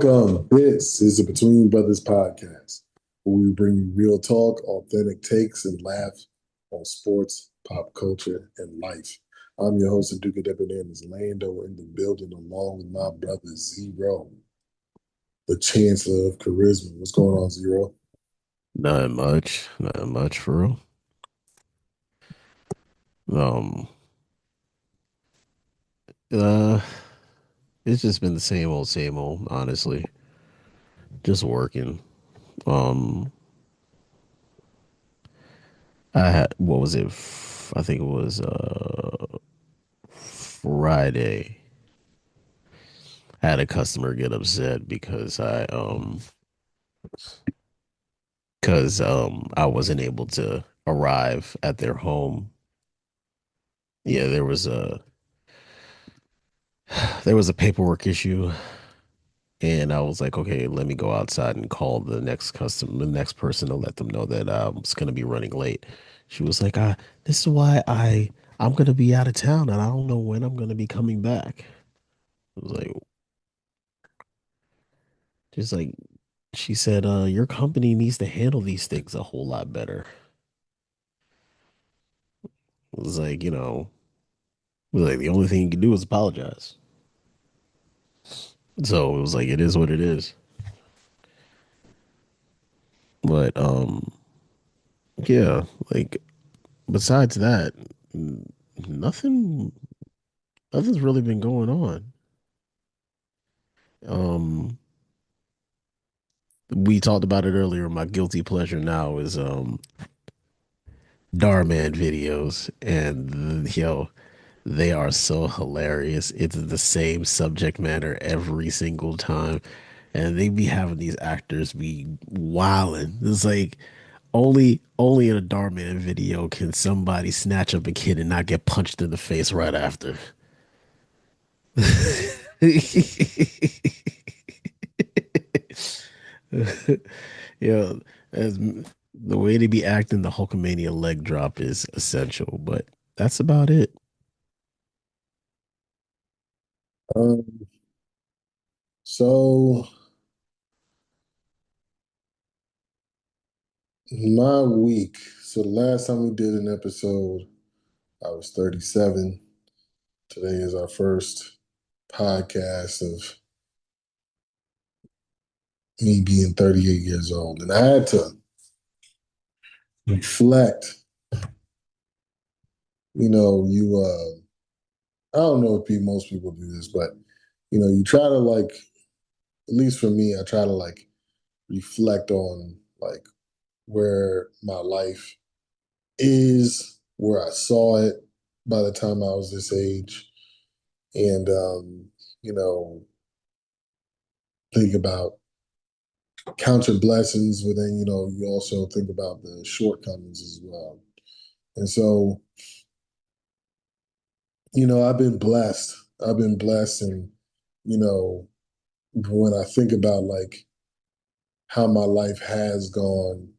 Welcome. This is the Between Brothers podcast, where we bring you real talk, authentic takes, and laugh on sports, pop culture, and life. I'm your host, the Duke of Debonair, Lando in the building, along with my brother Zero, the Chancellor of Charisma. What's going on, Zero? Not much, not much for real. Um, uh, it's just been the same old, honestly. Just working. Um, I had, what was it? I think it was Friday. I had a customer get upset because I wasn't able to arrive at their home. Yeah, there was a paperwork issue. And I was like, okay, let me go outside and call the next person to let them know that I was gonna be running late. She was like, this is why I'm gonna be out of town and I don't know when I'm gonna be coming back. I was like, just like she said, your company needs to handle these things a whole lot better. It was like, it was like the only thing you can do is apologize. So it was like it is what it is. But yeah, like besides that, nothing nothing's really been going on. Um, we talked about it earlier. My guilty pleasure now is Darman videos, and they are so hilarious. It's the same subject matter every single time, and they be having these actors be wilding. It's like only in a Darman video can somebody snatch up a kid and not get punched in the face right after. Yeah, as the way they be acting, the Hulkamania leg drop is essential, but that's about it. Um, so my week. So the last time we did an episode, I was 37. Today is our first podcast of me being 38 years old. And I had to reflect, I don't know if most people do this, but, you try to like, at least for me, I try to like reflect on like where my life is, where I saw it by the time I was this age. And, you know, think about count your blessings, but then, you also think about the shortcomings as well. And so, I've been blessed. I've been blessed. And, you know, when I think about like how my life has gone,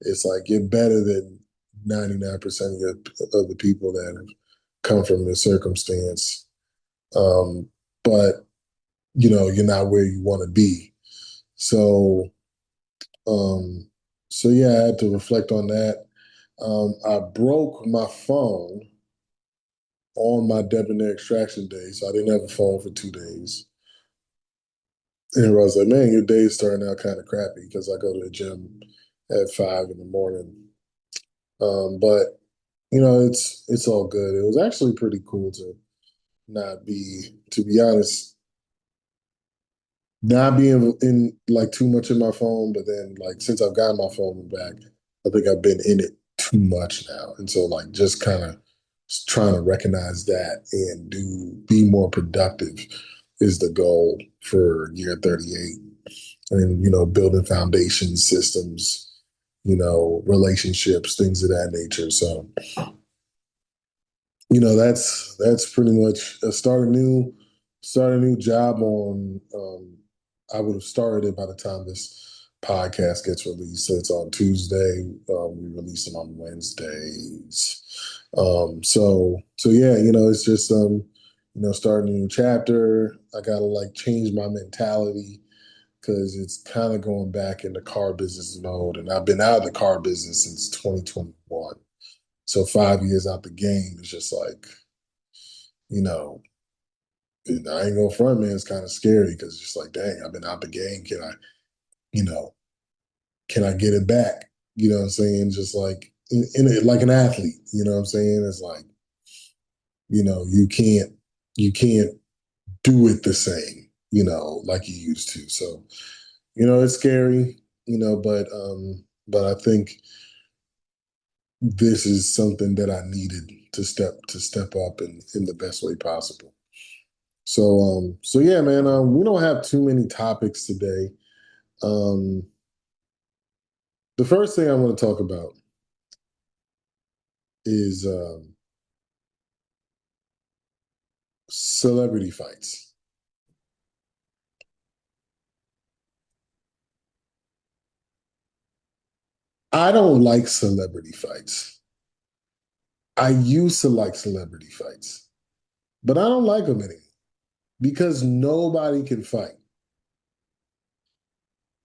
it's like you're better than 99% of the people that have come from this circumstance. Um, but, you're not where you want to be. So, um, so yeah, I had to reflect on that. I broke my phone on my debonair extraction day, so I didn't have a phone for 2 days. And I was like, man, your day's starting out kind of crappy because I go to the gym at 5 in the morning. But it's all good. It was actually pretty cool to not to be honest, not being in like too much in my phone. But then like since I've gotten my phone back, I think I've been in it too much now, and so like just kind of trying to recognize that and be more productive is the goal for year 38. And building foundations, systems, relationships, things of that nature. So that's pretty much start a new job on. I would have started it by the time this podcast gets released. So it's on Tuesday. We release them on Wednesdays. So yeah, it's just starting a new chapter. I gotta like change my mentality because it's kind of going back into car business mode. And I've been out of the car business since 2021. So 5 years out the game is just like, you know, I ain't gonna front, man. It's kind of scary because it's just like, dang, I've been out the game. You know, can I get it back? You know what I'm saying? Just like like an athlete, you know what I'm saying? It's like, you can't do it the same, like you used to. So, it's scary, but I think this is something that I needed to step up in the best way possible. So yeah, man, we don't have too many topics today. Um, the first thing I want to talk about is celebrity fights. I don't like celebrity fights. I used to like celebrity fights, but I don't like them anymore because nobody can fight.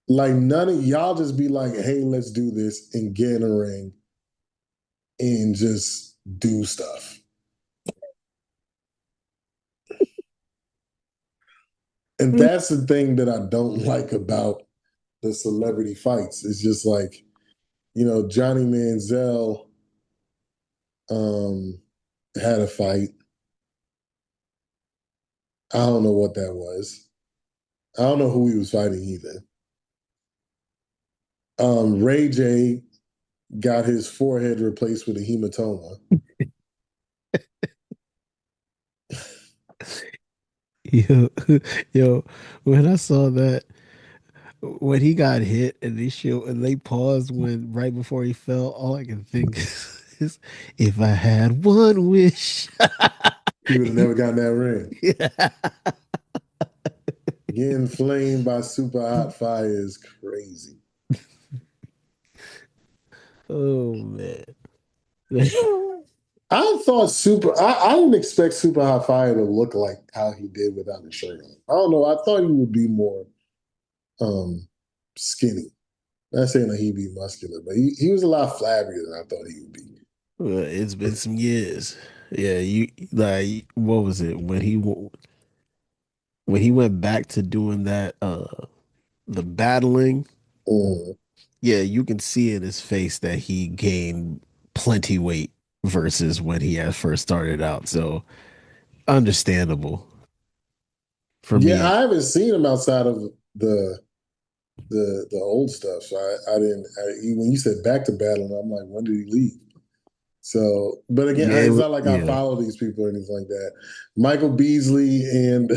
Like none of y'all just be like, hey, let's do this and get in a ring and just do stuff. And that's the thing that I don't like about the celebrity fights. It's just like, Johnny Manziel um, had a fight. I don't know what that was. I don't know who he was fighting either. Ray J got his forehead replaced with a hematoma. Yo, yo, when I saw that, when he got hit and they paused when right before he fell, all I can think is if I had one wish. He would have never gotten that ring. Yeah. Getting flamed by super hot fire is crazy. Oh man. I didn't expect super hot fire to look like how he did without a shirt on. I don't know. I thought he would be more um skinny. Not saying that he'd be muscular, but he was a lot flabbier than I thought he would be. Well, it's been some years. Yeah, you like what was it when he went back to doing that the battling? Mhm. Yeah, you can see in his face that he gained plenty weight versus when he had first started out. So understandable for Yeah, me. I haven't seen him outside of the the old stuff. So I didn't. When you said back to battling, I'm like, when did he leave? So, but again, Yeah, it's not like I yeah. follow these people or anything like that. Michael Beasley and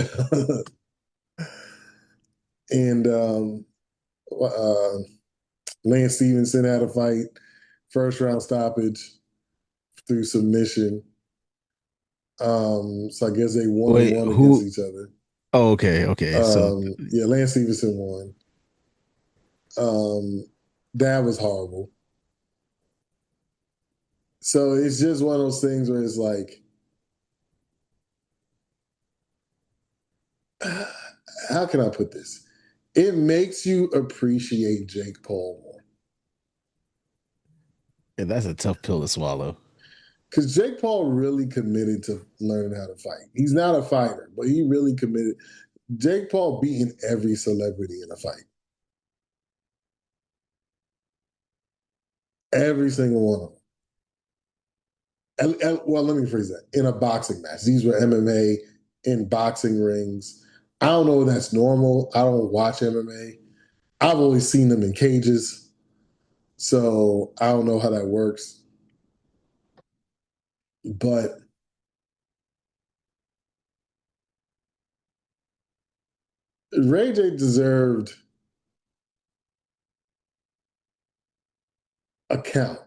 and uh, Lance Stevenson had a fight, first round stoppage through submission. So I guess they 1-1 Wait, against who? each other. Oh, okay, okay. So Yeah, Lance Stevenson won. Um, that was horrible. So it's just one of those things where it's like, how can I put this? It makes you appreciate Jake Paul more. and that's a tough pill to swallow. Because Jake Paul really committed to learning how to fight. He's not a fighter, but he really committed. Jake Paul beating every celebrity in a fight. Every single one of them. Well, let me phrase that. In a boxing match. These were MMA in boxing rings. I don't know if that's normal. I don't watch MMA. I've always seen them in cages. So I don't know how that works. But Ray J deserved a count.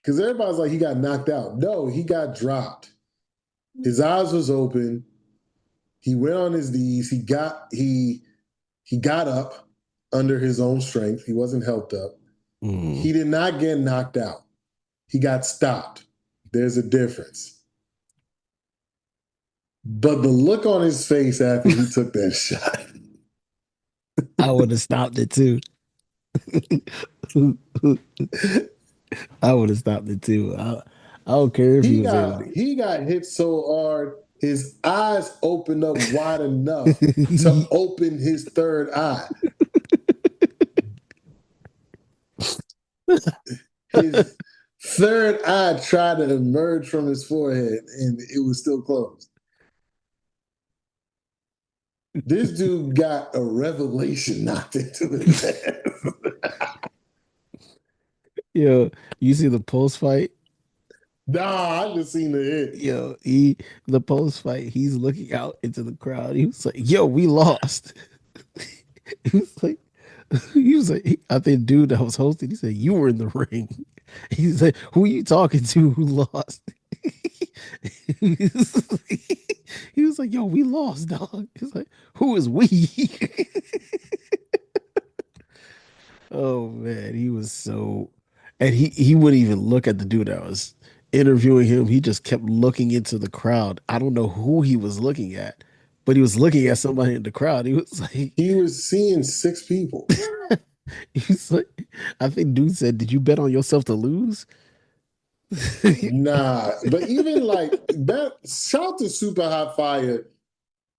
Because everybody's like, he got knocked out. No, he got dropped. His eyes was open. He went on his knees. He got up under his own strength. He wasn't helped up. Mm. He did not get knocked out. He got stopped. There's a difference. But the look on his face after he took that shot, I would have stopped it too. I would have stopped it too. I don't care if he was able to. he got hit so hard, his eyes opened up wide enough to open his third eye. His third eye tried to emerge from his forehead and it was still closed. This dude got a revelation knocked into his head. Yo, you see the post fight? Nah, I just seen the hit. Yo, the post fight, he's looking out into the crowd. He was like, "Yo, we lost." He was like, I think dude that was hosting, he said, "You were in the ring." He said, "Who are you talking to? Who lost?" He was like, "Yo, we lost, dog." He's like, "Who is we?" Oh man, he was so, and he wouldn't even look at the dude that was interviewing him. He just kept looking into the crowd. I don't know who he was looking at, but he was looking at somebody in the crowd. He was like, He was seeing six people. he was like, I think dude said, "Did you bet on yourself to lose?" Nah, but even like that, shout to Super Hot Fire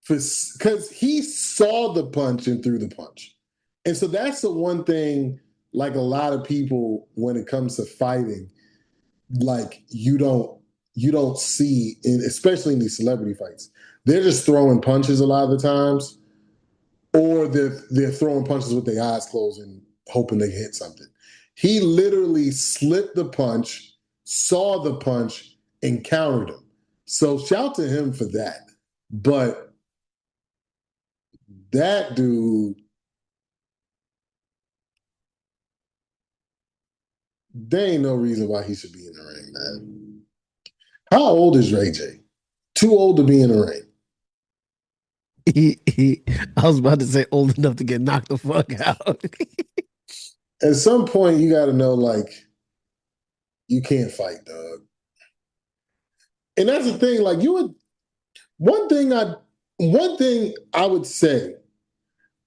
for because he saw the punch and threw the punch, and so that's the one thing. Like a lot of people, when it comes to fighting, like you don't see, in, especially in these celebrity fights, they're just throwing punches a lot of the times, or they're throwing punches with their eyes closed and hoping they hit something. He literally slipped the punch, saw the punch, and countered him. So shout to him for that. But that dude, there ain't no reason why he should be in the ring, man. How old is Ray J? Too old to be in the ring. I was about to say old enough to get knocked the fuck out. At some point, you got to know, like, you can't fight, dog. And that's the thing. Like, you would one thing I one thing I would say,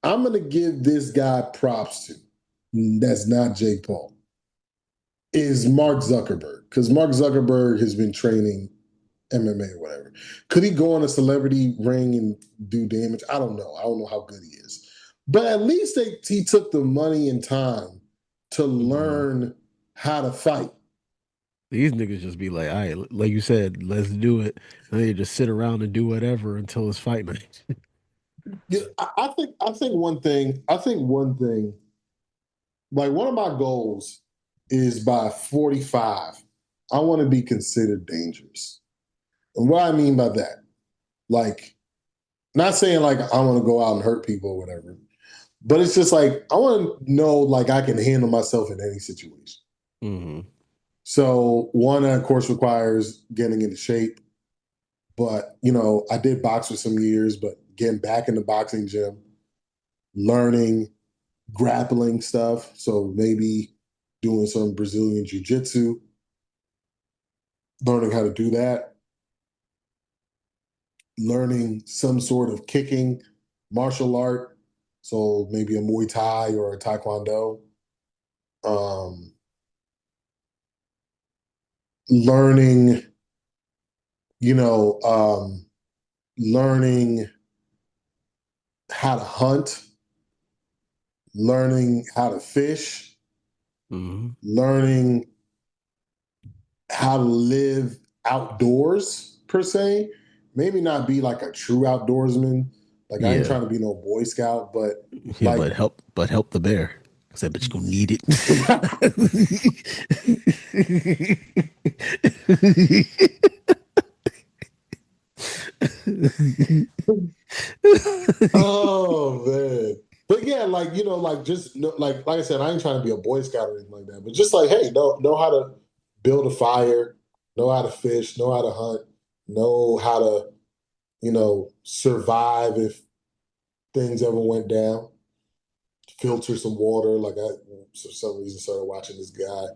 I'm gonna give this guy props to. That's not Jake Paul. Is Mark Zuckerberg because Mark Zuckerberg has been training MMA or whatever. Could he go on a celebrity ring and do damage? I don't know. I don't know how good he is, but at least he took the money and time to Mhm. learn how to fight. These niggas just be like, all right, like you said, let's do it. And they just sit around and do whatever until it's fight night. Yeah, I think one thing like one of my goals is by 45, I want to be considered dangerous. And what I mean by that, like, not saying like I want to go out and hurt people or whatever, but it's just like I want to know like I can handle myself in any situation. Hmm. So one, of course, requires getting into shape. But I did box for some years, but getting back in the boxing gym, learning grappling stuff. So maybe doing some Brazilian jiu-jitsu, learning how to do that, learning some sort of kicking martial art. So maybe a Muay Thai or a Taekwondo. Um, learning, you know, learning how to hunt, learning how to fish, Hmm. learning how to live outdoors per se. Maybe not be like a true outdoorsman. Like I ain't Yeah. trying to be no Boy Scout, but Yeah, like but help the bear. Cause I bet you gonna need it. oh man. But yeah, like like just like I said, I ain't trying to be a Boy Scout or anything like that. But just like, hey, know how to build a fire, know how to fish, know how to hunt, know how to survive if things ever went down. Filter some water. Like I, for some reason, started watching this guy,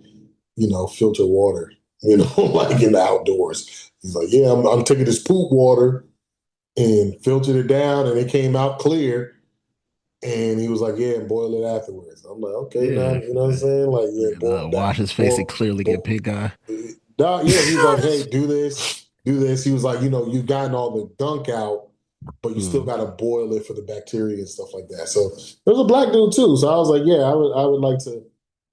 filter water. Like in the outdoors. He's like, yeah, I'm taking this poop water. and filtered it down, and it came out clear. And he was like, "Yeah, and boil it afterwards." I'm like, "Okay, Yeah. man, you know what I'm saying? Like, yeah, boil that, Wash his face and boil, clearly get boil." pink eye. Nah, yeah, he was like, "Hey, do this, do this." He was like, "You've gotten all the gunk out, but you still Hmm. got to boil it for the bacteria and stuff like that." So there's a black dude too. So I was like, "Yeah, I would like to,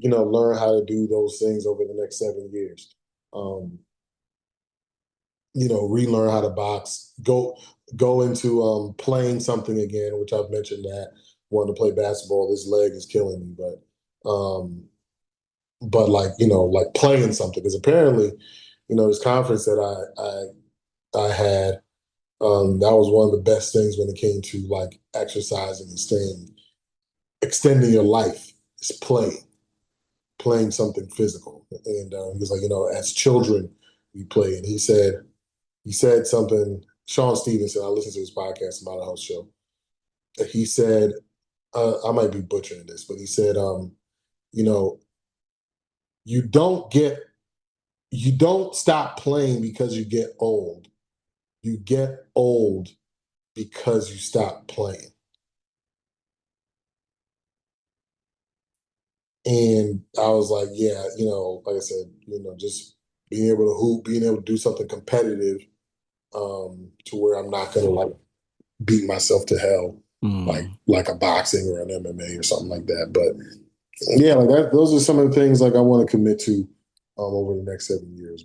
learn how to do those things over the next 7 years." Um, relearn how to box, go into playing something again, which I've mentioned that wanting to play basketball. This leg is killing me, but like like playing something because apparently, this conference that I had, that was one of the best things when it came to like exercising and staying extending your life is playing something physical. And he was like, as children we play, and he said something. Sean Stevenson, I listened to his podcast about a house show. He said, I might be butchering this, but he said, you know, you don't get, you don't stop playing because you get old. You get old because you stop playing. And I was like, yeah, like I said, just being able to hoop, being able to do something competitive, to where I'm not gonna like beat myself to hell, like Hmm. like a boxing or an MMA or something like that. But yeah, like that. Those are some of the things like I want to commit to over the next 7 years.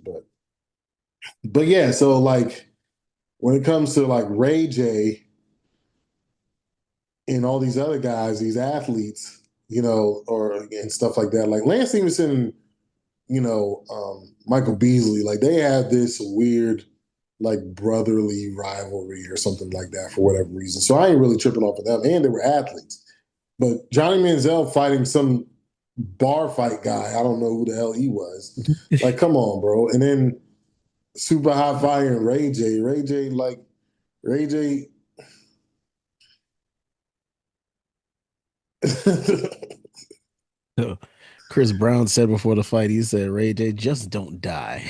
But yeah, so like when it comes to like Ray J and all these other guys, these athletes, or and stuff like that, like Lance Stevenson, Michael Beasley, like they have this weird like brotherly rivalry or something like that for whatever reason. So I ain't really tripping off of them, and they were athletes. But Johnny Manziel fighting some bar fight guy, I don't know who the hell he was. Like, come on, bro. And then super high fire and Ray J. Ray J. Chris Brown said before the fight, he said, Ray J, just don't die.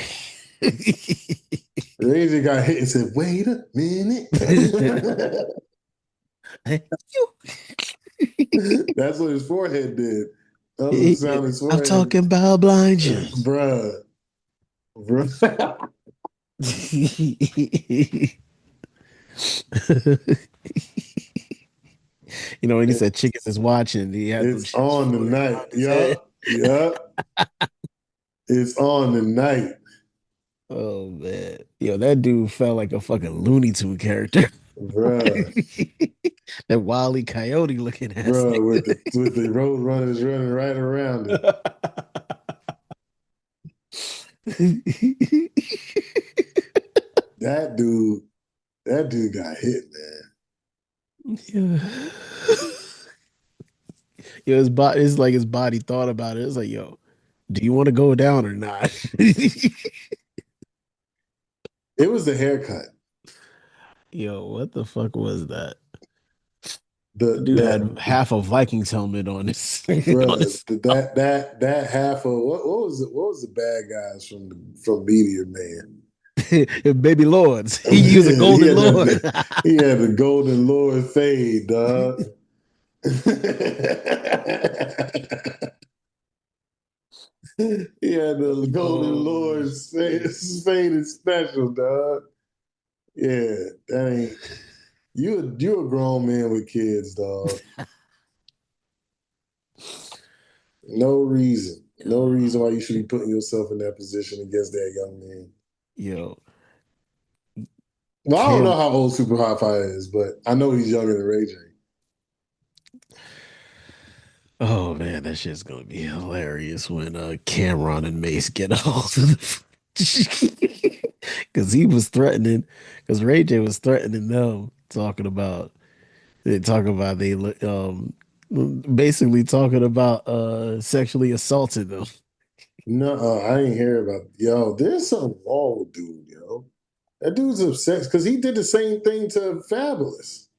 Ray J got hit and said, "Wait a minute." That's what his forehead did. That's what the sound his I'm forehead, talking about blind you. bruh, bruh. When he It- said chickens is watching, he had them it's chips on floating tonight. around his head. Yup, yup. It's on tonight, Oh man. That dude felt like a fucking Looney Tune character. bruh, That Wile E. Coyote looking ass bruh. With nigga. the road runners running right around him. That dude, that dude got hit, man. Yeah. His body, it's like his body thought about it. It's like, yo, do you want to go down or not? It was the haircut. Yo, what the fuck was that? The The dude that had half a Vikings helmet on his on bruh, his that half of what was the bad guys from Meteor Man? baby lords. He was a Yeah, golden lord. he had the Golden Lord fade, dog. He had the Golden Oh Lord fade, shit. fade is special, dog. Yeah, that ain't you a grown man with kids, dog. No reason. No reason why you should be putting yourself in that position against that young man. Yo, Well, I don't know Cam. how old Super Hot Fire is, but I know he's younger than Ray J. Oh man, that shit's gonna be hilarious when Cameron and Mace get a hold of the because he was threatening because Ray J was threatening them they basically talking about sexually assaulting them. No, I ain't hear about. Yo, there's something wrong with dude, yo. That dude's obsessed because he did the same thing to Fabulous.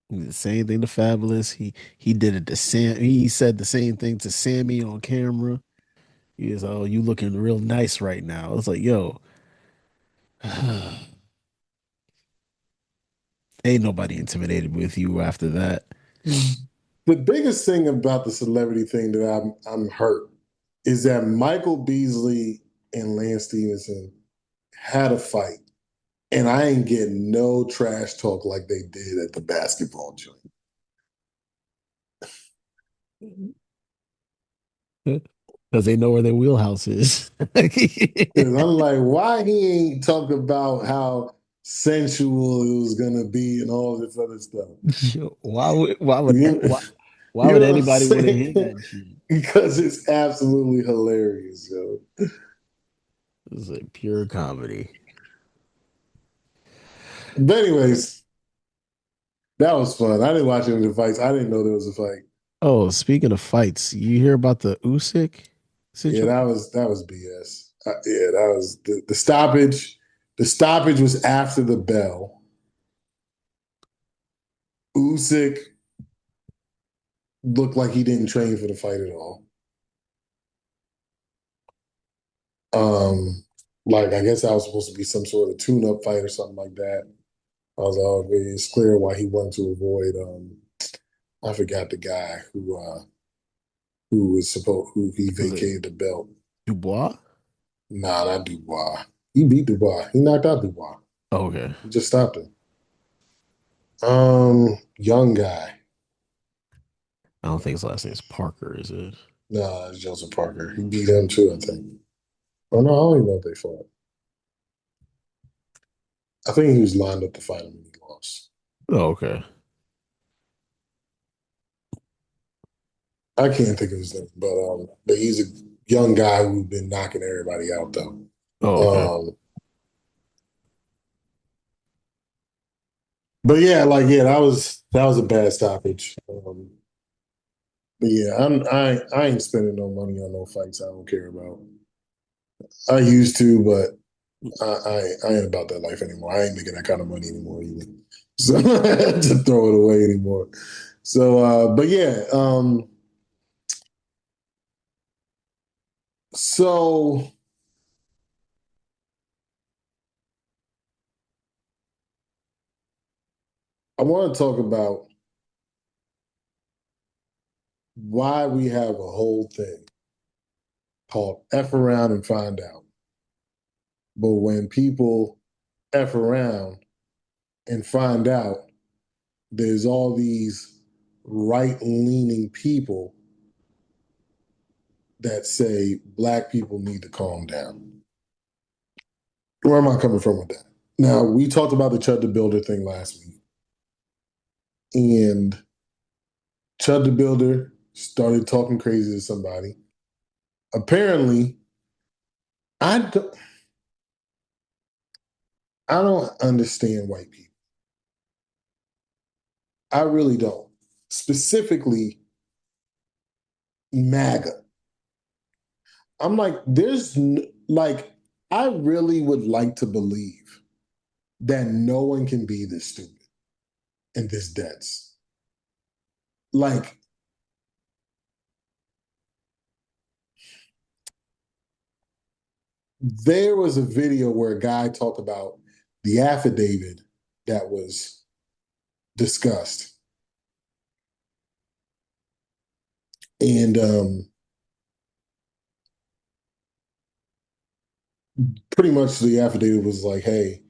The same thing to Fabulous. He did it to Sam. He said the same thing to Sammy on camera. He is, oh, you looking real nice right now. It's like, yo, Ain't nobody intimidated with you after that. The biggest thing about the celebrity thing that I'm hurt is that Michael Beasley and Lance Stevenson had a fight, and I ain't getting no trash talk like they did at the basketball joint. Because they know where their wheelhouse is. Because I'm like, why he ain't talk about how sensual it was gonna be and all this other stuff? Why You, why you would know what I'm anybody want to hear saying? that shit? Because it's absolutely hilarious, yo. It's like pure comedy. But anyways, that was fun. I didn't watch any of the fights. I didn't know there was a fight. Oh, speaking of fights, you hear about the Usyk Yeah, that situation? was that was BS. Yeah, that was the stoppage. The stoppage was after the bell. Usyk looked like he didn't train for the fight at all. Um, like I guess that was supposed to be some sort of tune-up fight or something like that. I was like, oh, it's clear why he wanted to avoid. I forgot the guy who was supposed who he Was it vacated the belt. Dubois? Nah, not Dubois. He beat Dubois. He knocked out Dubois. Oh, okay. He just stopped him. Young guy. I don't think his last name is Parker, is it? Nah, it's Joseph Parker. He beat him too, I think. Oh no, I don't even know if they fought. I think he was lined up to fight him and he lost. Oh, okay. I can't think of his name, but he's a young guy who's been knocking everybody out though. Oh, okay. Um, but yeah, like yeah, that was a bad stoppage. But yeah, I ain't spending no money on no fights I don't care about. I used to, but I ain't about that life anymore. I ain't making that kind of money anymore either. So to throw it away anymore. So but yeah, so I want to talk about why we have a whole thing called F around and find out. But when people F around and find out, there's all these right leaning people that say black people need to calm down. Where am I coming from with that? Now, we talked about the Chud the Builder thing last week, and Chud the Builder started talking crazy to somebody. Apparently, I don't, I don't understand white people. I really don't. Specifically, MAGA. I'm like, like, I really would like to believe that no one can be this stupid and this dense. Like, there was a video where a guy talked about the affidavit that was discussed. And pretty much the affidavit was like, hey,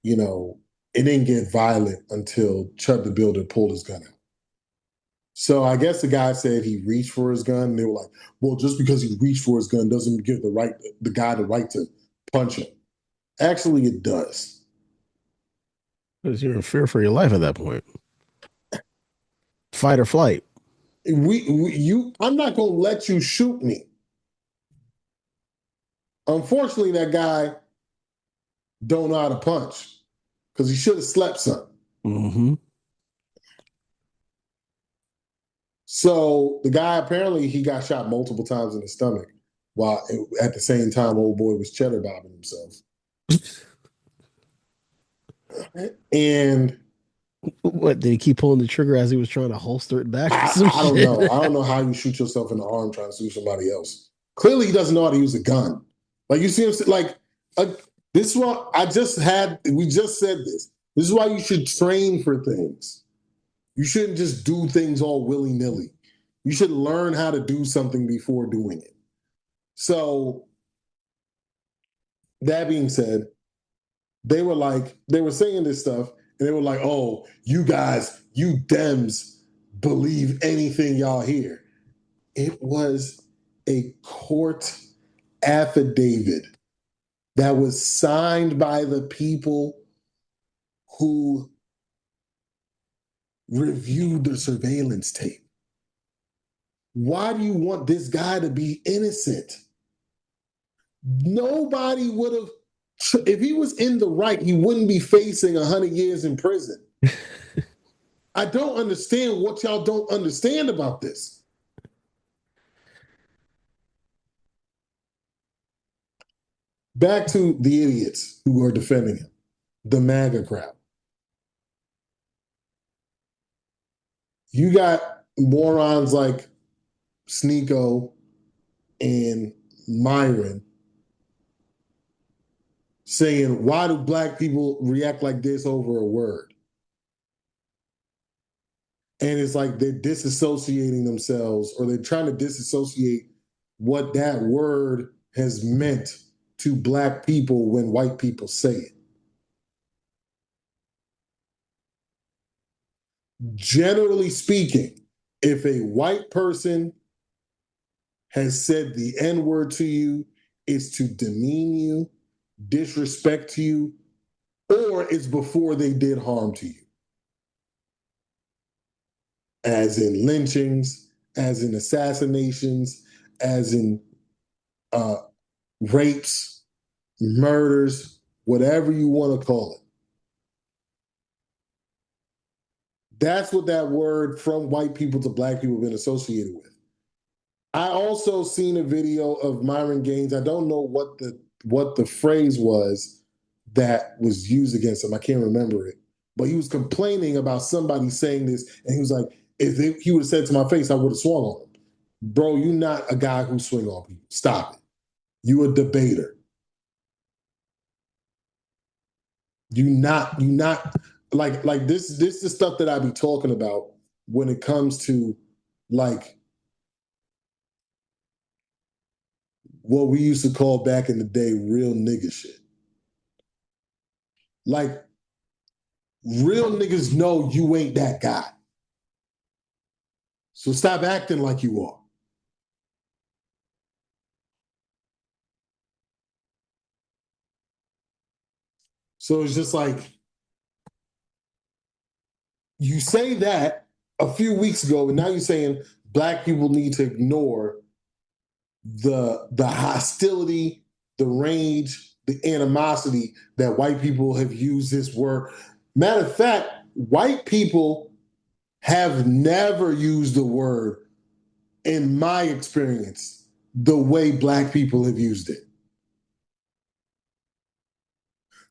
you know, it didn't get violent until Chud the Builder pulled his gun out. So I guess the guy said he reached for his gun. And they were like, well, just because he reached for his gun doesn't give the guy the right to punch him. Actually, it does. Because you're in fear for your life at that point. Fight or flight. I'm not gonna let you shoot me. Unfortunately, that guy don't know how to punch because he should have slept some. Mm-hmm. So the guy apparently he got shot multiple times in the stomach, while at the same time, old boy was cheddar bobbing himself. And What, did he keep pulling the trigger as he was trying to holster it back or I, some I don't know. shit? I don't know how you shoot yourself in the arm trying to shoot somebody else. Clearly, he doesn't know how to use a gun. Like you see him like uh, this one. We just said this. This is why you should train for things. You shouldn't just do things all willy nilly. You should learn how to do something before doing it. So, that being said, they were saying this stuff, and they were like, oh, you guys, you Dems believe anything y'all hear. It was a court affidavit that was signed by the people who reviewed the surveillance tape. Why do you want this guy to be innocent? Nobody would have, if he was in the right, he wouldn't be facing 100 years in prison. I don't understand what y'all don't understand about this. Back to the idiots who are defending him, the MAGA crowd. You got morons like Sneeko and Myron saying, why do black people react like this over a word? And it's like they're disassociating themselves, or they're trying to disassociate what that word has meant to black people when white people say it. Generally speaking, if a white person has said the N word to you, it's to demean you, disrespect you, or it's before they did harm to you, as in lynchings, as in assassinations, as in uh, rapes, murders, whatever you want to call it. That's what that word from white people to black people have been associated with. I also seen a video of Myron Gaines. I don't know what the phrase was that was used against him. I can't remember it. But he was complaining about somebody saying this, and he was like, he would have said to my face, I would have swung on him. Bro, you're not a guy who swing on people. Stop it. You a debater. You not like this is stuff that I be talking about when it comes to like what we used to call back in the day real nigga shit. Like real niggas know you ain't that guy. So stop acting like you are. So it's just like you say that a few weeks ago, and now you're saying black people need to ignore the hostility, the rage, the animosity that white people have used this word. Matter of fact, white people have never used the word, in my experience, the way black people have used it.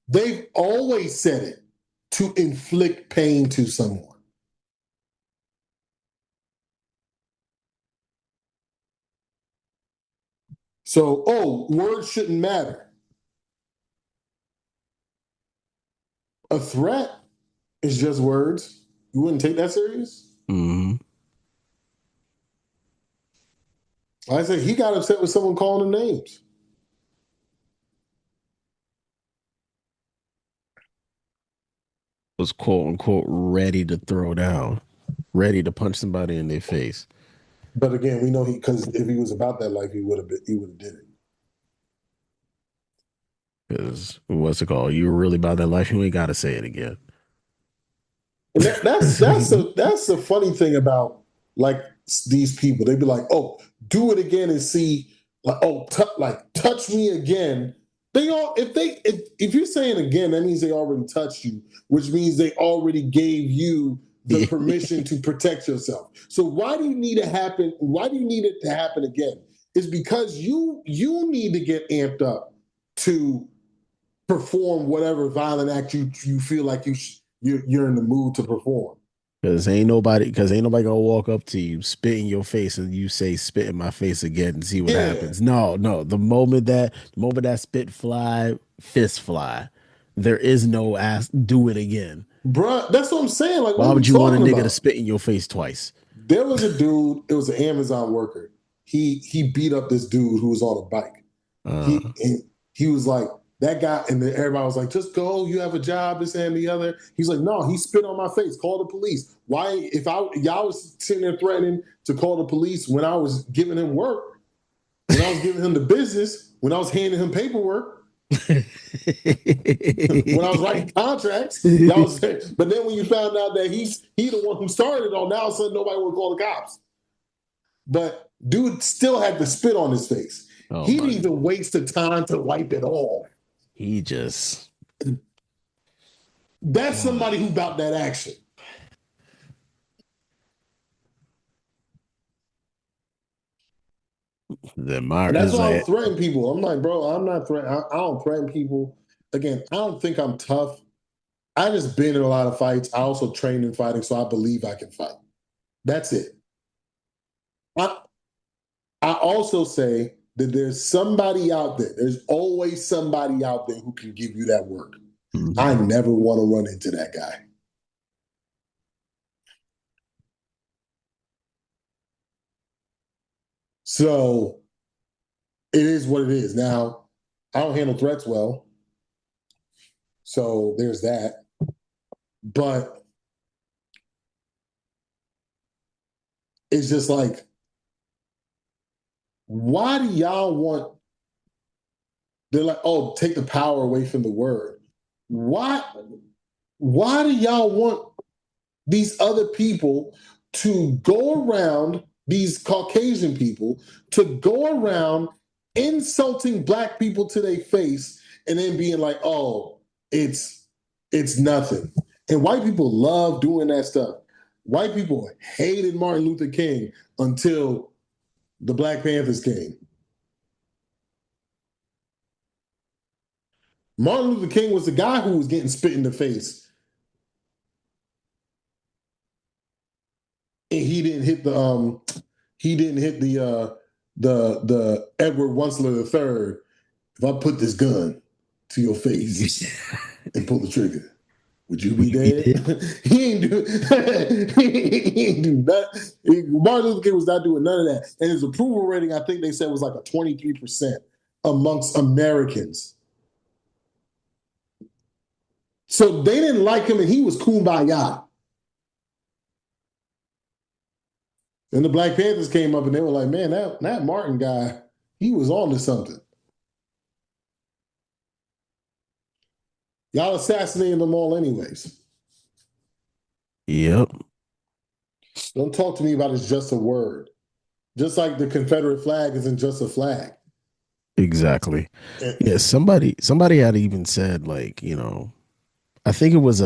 They've always said it to inflict pain to someone. So, oh, words shouldn't matter. A threat is just words. You wouldn't take that serious? Mm-hmm. I said he got upset with someone calling him names. Was quote unquote ready to throw down, ready to punch somebody in their face. But again, we know because if he was about that life, he would have did it. Because what's it called? You were really about that life. You ain't got to say it again. And that's the funny thing about like these people. They'd be like, "Oh, do it again and see." Like, "Oh, like touch me again." They all if you're saying again, that means they already touched you, which means they already gave you the permission to protect yourself. So why do you need it happen? Why do you need it to happen again? It's because you need to get amped up to perform whatever violent act you feel like you're in the mood to perform. Because ain't nobody gonna walk up to you, spit in your face, and you say spit in my face again and see what Yeah, happens. No, no. The moment that spit fly, fist fly. There is no ask, do it again. Bruh, that's what I'm saying. Like, what Why are we would you want a talking nigga to about? spit in your face twice? There was a dude, it was an Amazon worker. He beat up this dude who was on a bike. Uh, He was like, that guy, and then everybody was like, just go, you have a job, this and the other. He's like, no, he spit on my face, call the police. Why, if y'all was sitting there threatening to call the police when I was giving him work, when I was giving him the business, when I was handing him paperwork, when I was writing contracts, y'all was saying, but then when you found out that he the one who started it all, now all of a sudden nobody would call the cops. But dude still had the spit on his face. oh He my, didn't even waste the time to wipe it off. he just That's somebody who about that action. the Mar And that's is why I like don't threaten people. I'm like, bro, I'm not threatening. I don't threaten people. Again, I don't think I'm tough. I just been in a lot of fights. I also trained in fighting, so I believe I can fight. That's it. I, I also say that there's somebody out there. There's always somebody out there who can give you that work. I mhm. never want to run into that guy. So it is what it is. Now, I don't handle threats well. So there's that. But it's just like, why do y'all want, they're like, oh, take the power away from the word. Why, why do y'all want these other people to go around, these Caucasian people, to go around insulting black people to their face and then being like, oh, it's it's nothing. And white people love doing that stuff. White people hated Martin Luther King until the Black Panthers came. Martin Luther King was the guy who was getting spit in the face, and he didn't hit the Edward Wunsler III. If I put this gun to your face and pull the trigger, would you Will be you be dead? dead? he ain't do he ain't do nothing. Martin Luther King was not doing none of that. And his approval rating, I think they said, was like a 23% amongst Americans. So they didn't like him and he was kumbaya. And the Black Panthers came up and they were like, man, that Martin guy, he was on to something. Y'all assassinated them all anyways. Yep, Don't talk to me about it's just a word. Just like the Confederate flag isn't just a flag. exactly. Yeah, And, somebody had even said like, I think it was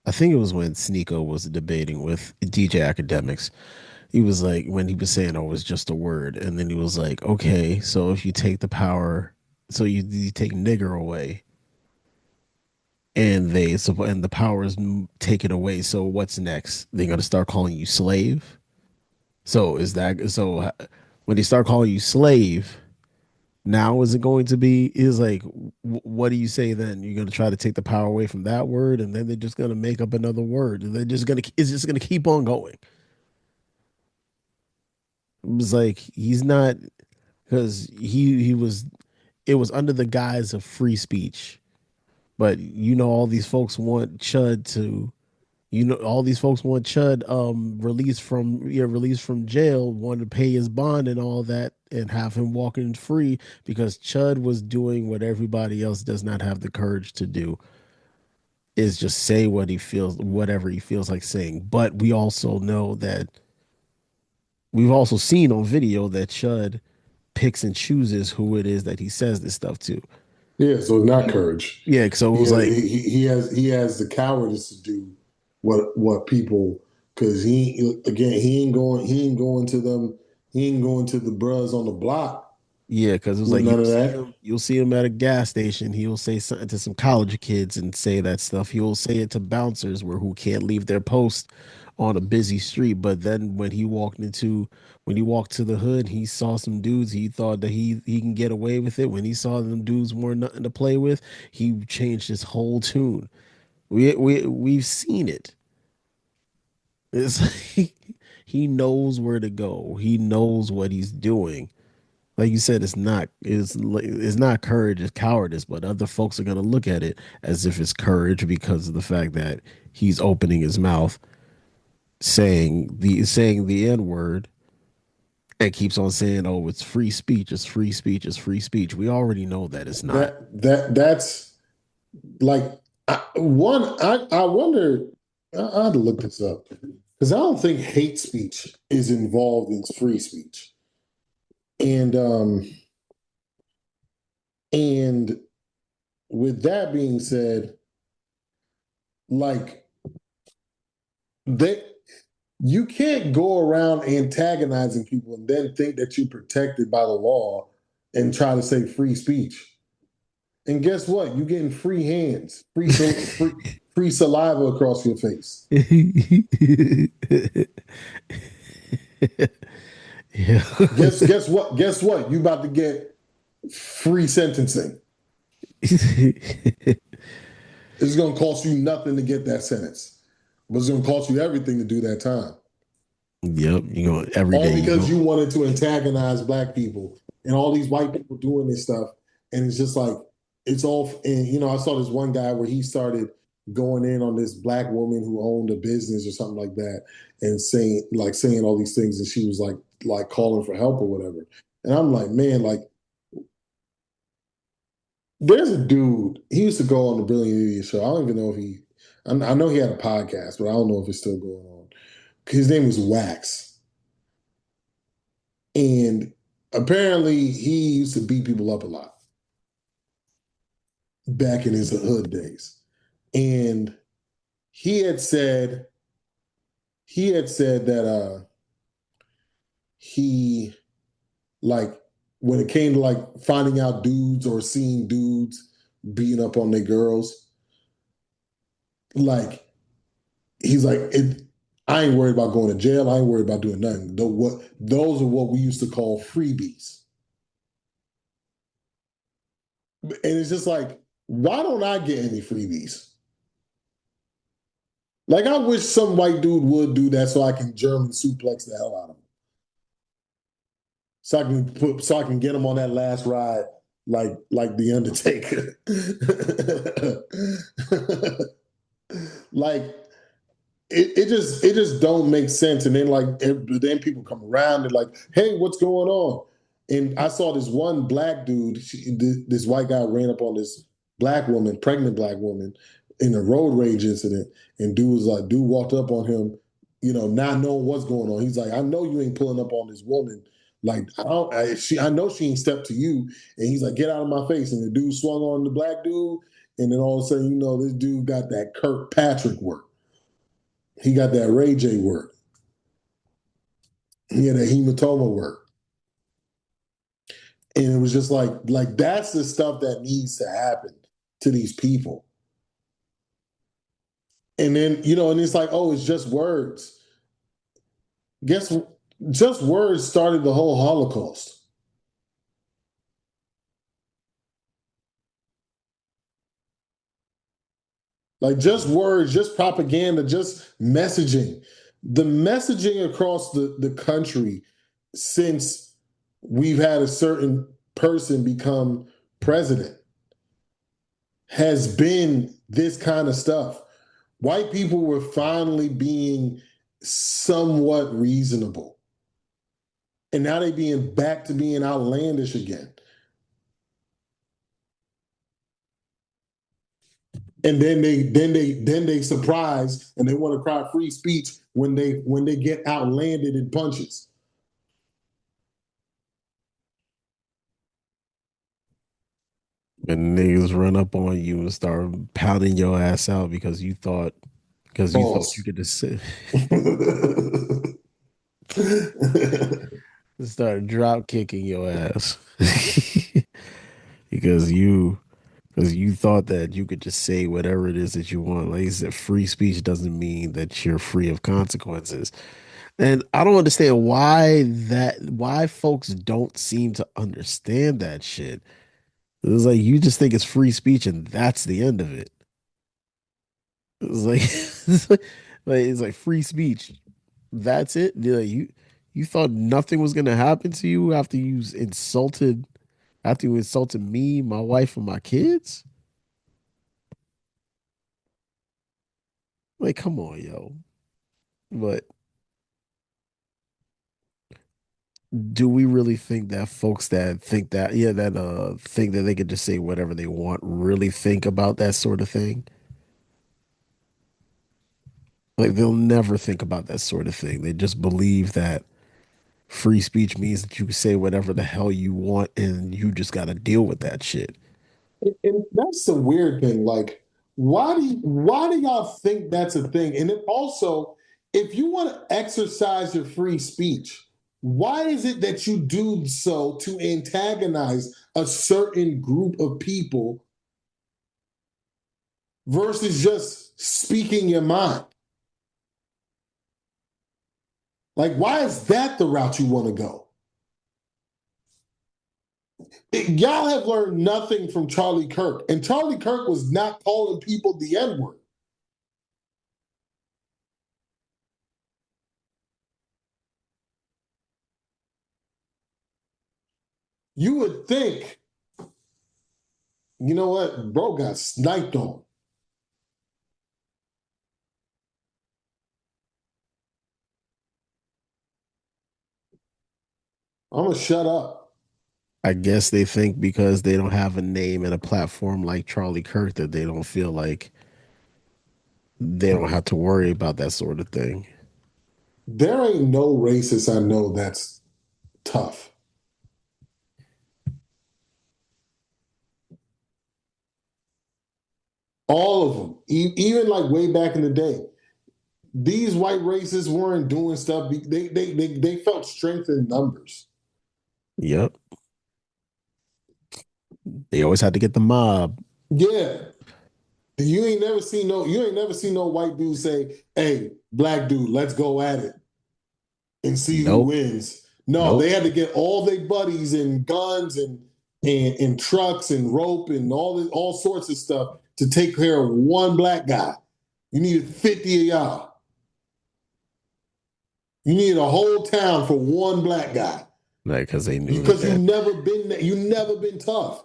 I think it was when Sneeko was debating with DJ Academics. He was like when he was saying, "Oh, it's just a word," and then he was like, "Okay, so if you take the power, so you take nigger away, and the power is taken away. So what's next? They're gonna start calling you slave. So is that so? When they start calling you slave, now is it going to be is like what do you say then? You're gonna try to take the power away from that word, and then they're just gonna make up another word, and they're just gonna it's just gonna keep on going. It was like he's not because he was it was under the guise of free speech, but all these folks want Chud to all these folks want Chud released from jail, want to pay his bond and all that, and have him walking free because Chud was doing what everybody else does not have the courage to do, is just say what he feels, whatever he feels like saying. But we also know that we've also seen on video that Chud picks and chooses who it is that he says this stuff to. yeah, so it's not courage. Yeah, so it was like, He has the cowardice to do what people, because he ain't going to them, he ain't going to the bros on the block yeah, because it was with like none of that. you'll see him at a gas station. He'll say something to some college kids and say that stuff. He'll say it to bouncers who can't leave their post on a busy street. But then when he walked to the hood, he saw some dudes. He thought that he can get away with it. When he saw them dudes weren't nothing to play with, he changed his whole tune. We've seen it. It's he knows where to go. He knows what he's doing. Like you said, it's not courage, it's cowardice. But other folks are gonna look at it as if it's courage because of the fact that he's opening his mouth, saying the N word, and keeps on saying, "Oh, it's free speech. It's free speech. It's free speech." We already know that it's not. That's like I wonder. I had to look this up because I don't think hate speech is involved in free speech, and and with that being said, like they you can't go around antagonizing people and then think that you're protected by the law and try to say free speech. And guess what? You're getting free hands, free saliva across your face. Yeah. Guess what? Guess what? You about to get free sentencing. It's going to cost you nothing to get that sentence, but it's going to cost you everything to do that time. Yep, you know, every day All you because go. you wanted to antagonize black people and all these white people doing this stuff. And it's just like, it's all, and I saw this one guy where he started going in on this black woman who owned a business or something like that and saying all these things. And she was like calling for help or whatever. And I'm like, man, like, there's a dude, he used to go on the Brilliant Idiot show. I don't even know if I know he had a podcast, but I don't know if it's still going on. His name was Wax. And apparently he used to beat people up a lot back in his hood days. And he had said that he like when it came to like finding out dudes or seeing dudes beating up on their girls, like he's like it I ain't worried about going to jail. I ain't worried about doing nothing. Those are what we used to call freebies. And it's just like, why don't I get any freebies? Like I wish some white dude would do that so I can German suplex the hell out of him. So I can get him on that last ride like the Undertaker. Like it just don't make sense. And then then people come around and like, hey, what's going on? And I saw this one black dude. This white guy ran up on this black woman, pregnant black woman, in a road rage incident. And dude walked up on him, not knowing what's going on. He's like, I know you ain't pulling up on this woman. Like I know she ain't stepped to you. And he's like, get out of my face. And the dude swung on the black dude. And then all of a sudden, this dude got that Kirkpatrick work. He got that Ray J work. He had a hematoma work. And it was just like that's the stuff that needs to happen to these people. And then, and it's like, oh, it's just words. Guess just words started the whole Holocaust. Like just words, just propaganda, just messaging. The messaging across the country since we've had a certain person become president has been this kind of stuff. White people were finally being somewhat reasonable. And now they being back to being outlandish again. And then they surprise and they want to cry free speech when they get outlanded in punches. And niggas run up on you and start pounding your ass out because you thought you Pause. could just sit, start drop kicking your ass because you Because you thought that you could just say whatever it is that you want. Like you said, free speech doesn't mean that you're free of consequences. And I don't understand why folks don't seem to understand that shit. It's like you just think it's free speech and that's the end of it. It's like it's like free speech. That's it. Like you thought nothing was gonna happen to you after you insulted me, my wife, and my kids? Like, come on, yo. But do we really think that folks that think that, yeah, that think that they could just say whatever they want really think about that sort of thing? Like they'll never think about that sort of thing. They just believe that free speech means that you can say whatever the hell you want and you just got to deal with that shit. And that's the weird thing. Like, why do y'all think that's a thing? And then also, if you want to exercise your free speech, why is it that you do so to antagonize a certain group of people versus just speaking your mind? Like, why is that the route you want to go? Y'all have learned nothing from Charlie Kirk, and Charlie Kirk was not calling people the N word. You would think, you know what, bro got sniped on. I'm gonna shut up. I guess they think because they don't have a name and a platform like Charlie Kirk that they don't feel like they don't have to worry about that sort of thing. There ain't no racist I know that's tough. All of them, even like way back in the day, these white racists weren't doing stuff. They felt strength in numbers. Yep. They always had to get the mob. Yeah, you ain't never seen no white dude say, "Hey, black dude, let's go at it and see who Nope. wins." No, they Nope. had to get all their buddies and guns and trucks and rope and all sorts of stuff to take care of one black guy. You needed 50 of y'all. You needed a whole town for one black guy Like, because they knew because that you never been tough.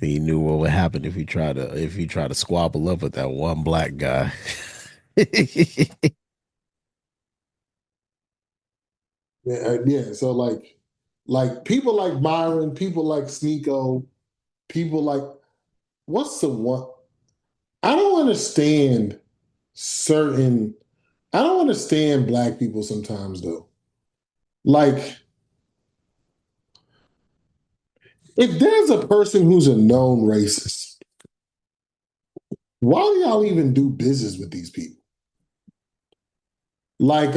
he knew what would happen if he tried to squabble up with that one black guy. Yeah. So like people like Myron, people like Sneeko, people like what's the one? I don't understand certain. I don't understand black people sometimes though. Like if there's a person who's a known racist, why do y'all even do business with these people? Like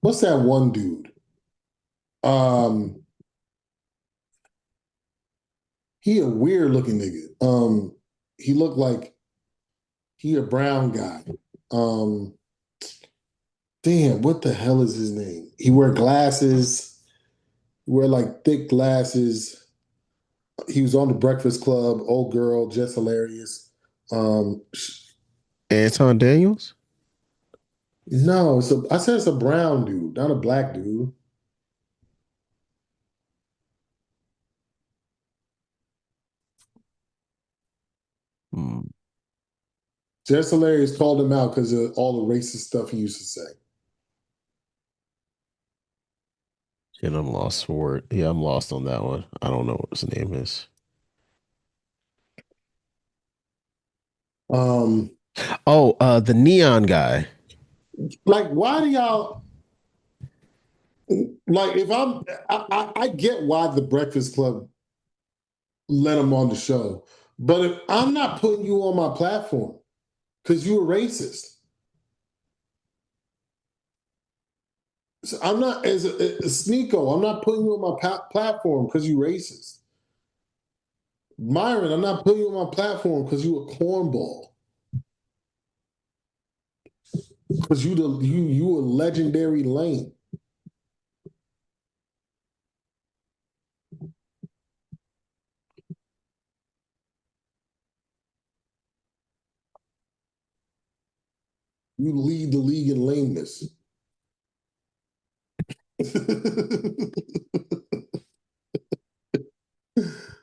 what's that one dude? Um, he a weird looking nigga. He looked like he a brown guy. Um, damn, what the hell is his name? He wear glasses, wear like thick glasses. He was on the Breakfast Club. Old girl, just hilarious. Um, Anton Daniels? no, I said it's a brown dude, not a black dude. Hmm. Just hilarious called him out because of all the racist stuff he used to say. And I'm lost for it. Yeah, I'm lost on that one. I don't know what his name is. Um, Oh, the neon guy. like, why do y'all like? If I get why the Breakfast Club let him on the show, but if I'm not putting you on my platform because you're a racist, So I'm not as a Sneeko. I'm not putting you on my platform because you racist. Myron, I'm not putting you on my platform because you a cornball. Because you a legendary lane. You lead the league in lameness.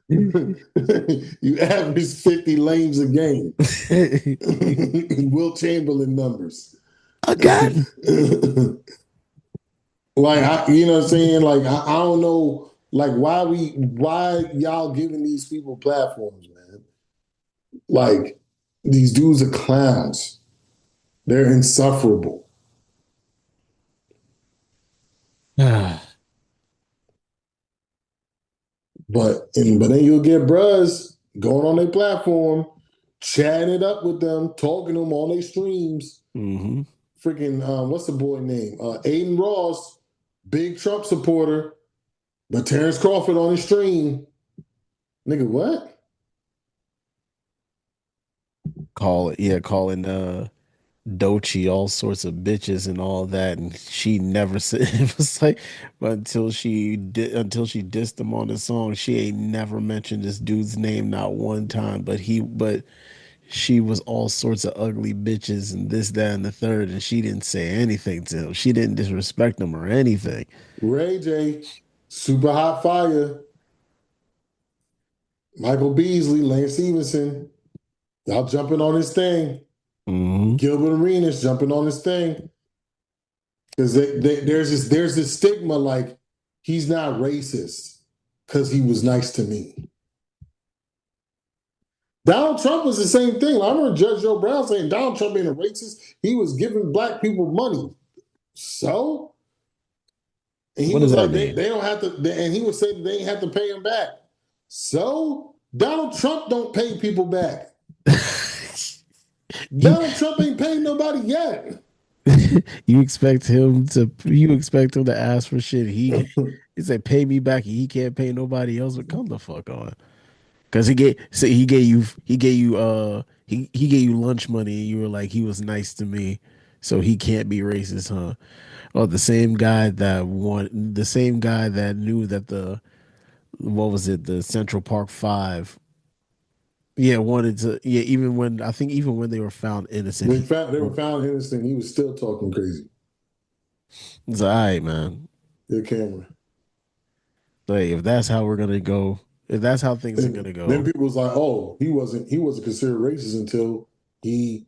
You average 50 lanes a game. Will Chamberlain numbers. Again. Like you know what I'm saying? Like I don't know like why y'all giving these people platforms, man? Like these dudes are clowns. They're insufferable. But then you'll get bros going on their platform, chatting it up with them, talking to them on their streams. Hmm. Freaking what's the boy name? Aiden Ross, big Trump supporter, but Terrence Crawford on his stream. Nigga, what? Calling Dochi all sorts of bitches and all that, and she never said it was like, but until she dissed him on the song, she ain't never mentioned this dude's name not one time. But she was all sorts of ugly bitches and this, that, and the third, and she didn't say anything to him. She didn't disrespect him or anything. Ray J, super hot fire. Michael Beasley, Lance Stevenson, y'all jumping on this thing. Hmm. Gilbert Arenas jumping on this thing. Because there's this stigma like he's not racist because he was nice to me. Donald Trump was the same thing. I remember Judge Joe Brown saying Donald Trump ain't a racist. He was giving black people money. So, and he What does was that like, mean? they don't have to, and he would say that they ain't have to pay him back. So, Donald Trump don't pay people back. you Donald Trump ain't paying nobody yet. you expect him to ask for shit. He said pay me back and he can't pay nobody else, but come the fuck on. Cause he gave you he gave you lunch money and you were like he was nice to me, so he can't be racist, huh? Oh, the same guy that knew that the what was it, the Central Park Five, yeah, wanted to, yeah, even when they were found innocent, They were found innocent. He was still talking crazy. it's all right, man. Your camera. Like if that's how we're gonna go, if that's how things are And gonna then go, people was like, "Oh, he wasn't considered racist until he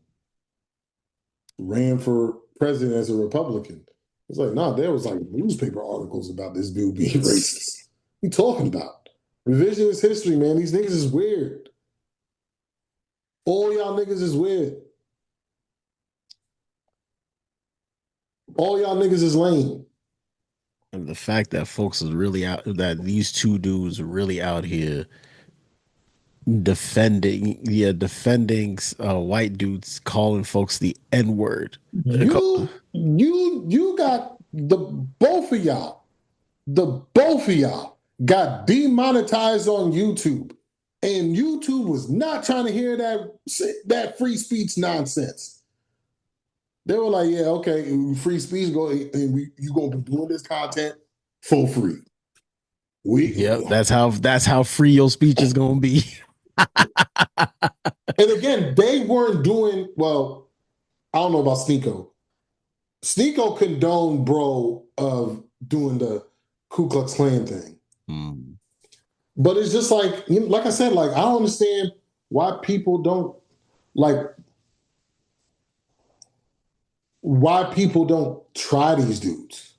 ran for president as a Republican." It's like, nah, there was like newspaper articles about this dude being racist. What you talking about? Revisionist history, man. These niggas is weird. All y'all niggas is weird. All y'all niggas is lame. and the fact that folks is really out, that these two dudes are really out here defending white dudes calling folks the N word. You got the both of y'all. The both of y'all got demonetized on YouTube, and YouTube was not trying to hear that free speech nonsense. They were like, "Yeah, okay, free speech go, and you gonna be doing this content for free." We Yep, that's how free your speech is gonna be. and again, they weren't doing well. I don't know about Sneeko. Sneeko condoned bro of doing the Ku Klux Klan thing. Mm, But it's just like, like I said, like I don't understand why people don't like try these dudes.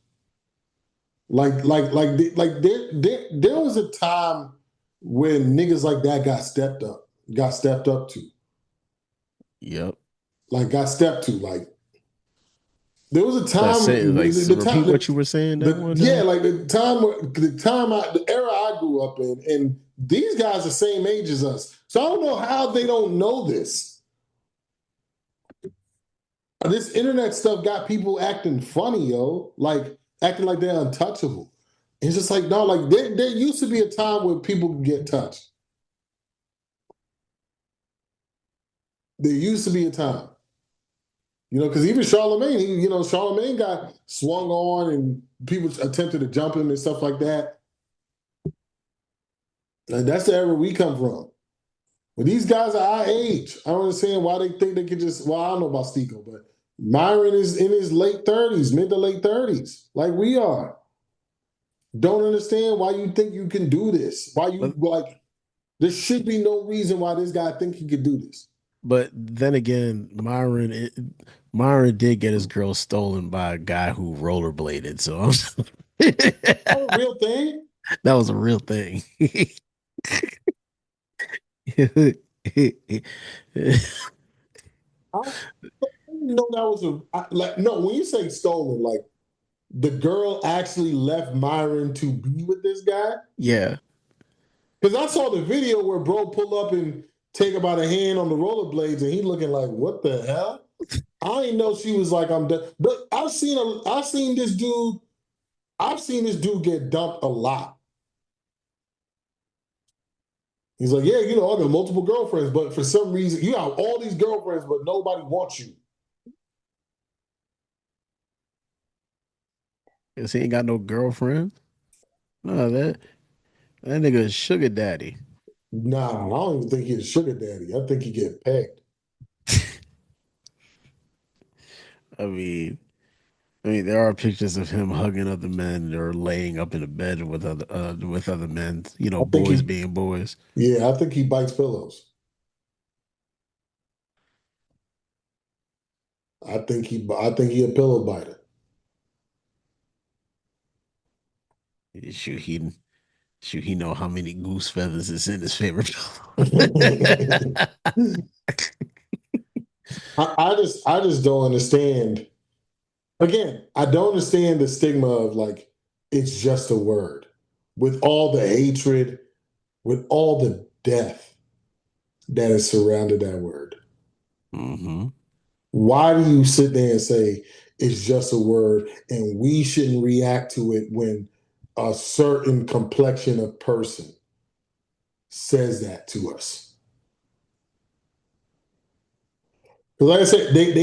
There was a time when niggas like that got stepped up to, yep. got stepped to. Like there was a That's it. time, Like, so the time, repeat what you were saying that one yeah, time. like the era I grew up in, and these guys are the same age as us. So I don't know how they don't know this. This internet stuff got people acting funny, yo. Like acting like they're untouchable. It's just like, no, like there used to be a time where people could get touched. There used to be a time. Because even Charlemagne, Charlemagne got swung on and people attempted to jump him and stuff like that. And that's the era we come from. But these guys are our age. I don't understand why they think they could just. Well, I don't know about Stico, but Myron is in his late 30s, mid to late 30s, like we are. Don't understand why you think you can do this. Why you But like? There should be no reason why this guy think he could do this. but then again, Myron did get his girl stolen by a guy who rollerbladed. So Oh, real thing. that was a real thing. I didn't know that was like no. When you say stolen, like the girl actually left Myron to be with this guy. Yeah. Because I saw the video where bro pull up and take about a hand on the rollerblades, and he looking like, "What the hell?" I didn't know she was like, "I'm done." But I've seen this dude. I've seen this dude get dumped a lot. He's like, "Yeah, I got multiple girlfriends, but for some reason, you have all these girlfriends, but nobody wants you." Cause he ain't got no girlfriend. No, that nigga is sugar daddy. Nah, I don't even think he's a sugar daddy. I think he get pegged. I mean, there are pictures of him hugging other men or laying up in a bed with other men. You know, I think boys he, being boys. yeah, I think he bites pillows. I think he a pillow biter. Shoot, he know how many goose feathers is in his favorite pillow. I, I just don't understand. Again, I don't understand the stigma of like it's just a word. With all the hatred, with all the death that has surrounded that word. hmm Why do you sit there and say it's just a word and we shouldn't react to it when a certain complexion of person says that to us? Because like I said, they've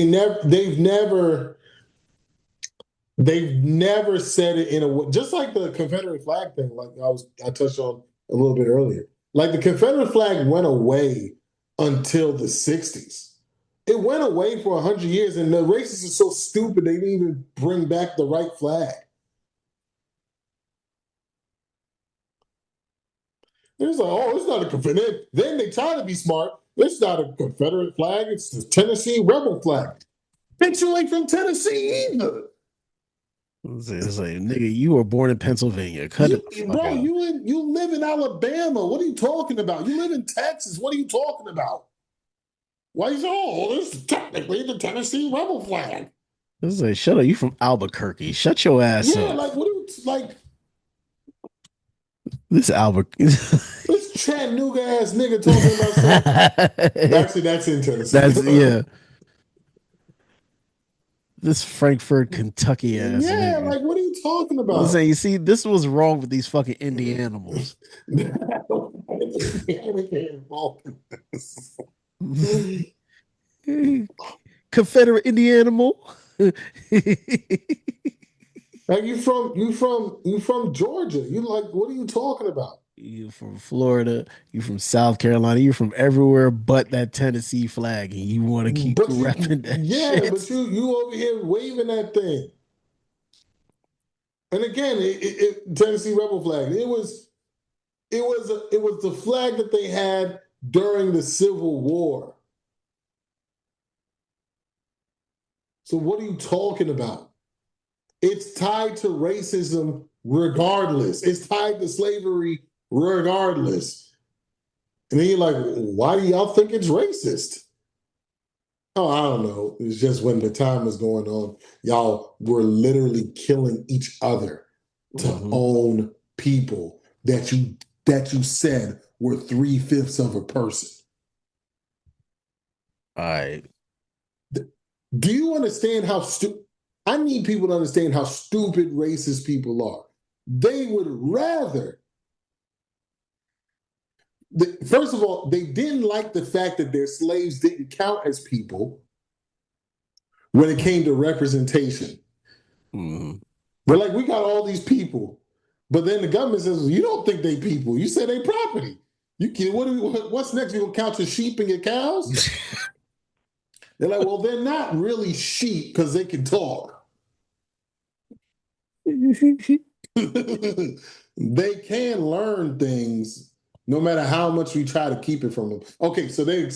never said it in a way, just like the Confederate flag thing, like I touched on a little bit earlier. Like the Confederate flag went away until the 60s. It went away for 100 years, and the racists are so stupid they didn't even bring back the right flag. It's like, oh, it's not a Confederate. Then they try to be smart. It's not a Confederate flag. It's the Tennessee Rebel flag. Bitch, you ain't from Tennessee either. It's like, nigga, you were born in Pennsylvania. Cut it the fuck Bro, out. you live in Alabama. What are you talking about? You live in Texas. What are you talking about? Why you say, oh, this is technically the Tennessee Rebel flag? It's like, shut up. You from Albuquerque. Shut your ass Yeah, up. like what are you like This Albuquerque. this Chattanooga ass nigga talking about some actually that's in Tennessee. That's yeah. This Frankfurt, Kentucky ass Yeah, nigga. like what are you talking I'm about? saying, you see, this was wrong with these fucking indie animals. Confederate indie animal. Like you from Georgia. You like what are you talking about? You from Florida, you from South Carolina, you from everywhere but that Tennessee flag, and you want to keep But you repping that yeah, but shit. you over here waving that thing. And again, Tennessee Rebel flag. It was the flag that they had during the Civil War. So what are you talking about? It's tied to racism regardless. It's tied to slavery regardless. And then you're like, why do y'all think it's racist? Oh, I don't know. It's just when the time was going on, y'all were literally killing each other to hmm own people that you said were 3/5 of a person. All right. Do you understand how stupid? I need people to understand how stupid racist people are. They would rather, first of all, they didn't like the fact that their slaves didn't count as people when it came to representation. Mhm. They're like, we got all these people, but then the government says, you don't think they people. You said they property. You can, what's next? You gonna count your sheep and your cows? They're like, well, they're not really sheep because they can talk. They can learn things no matter how much we try to keep it from them. Okay, so they're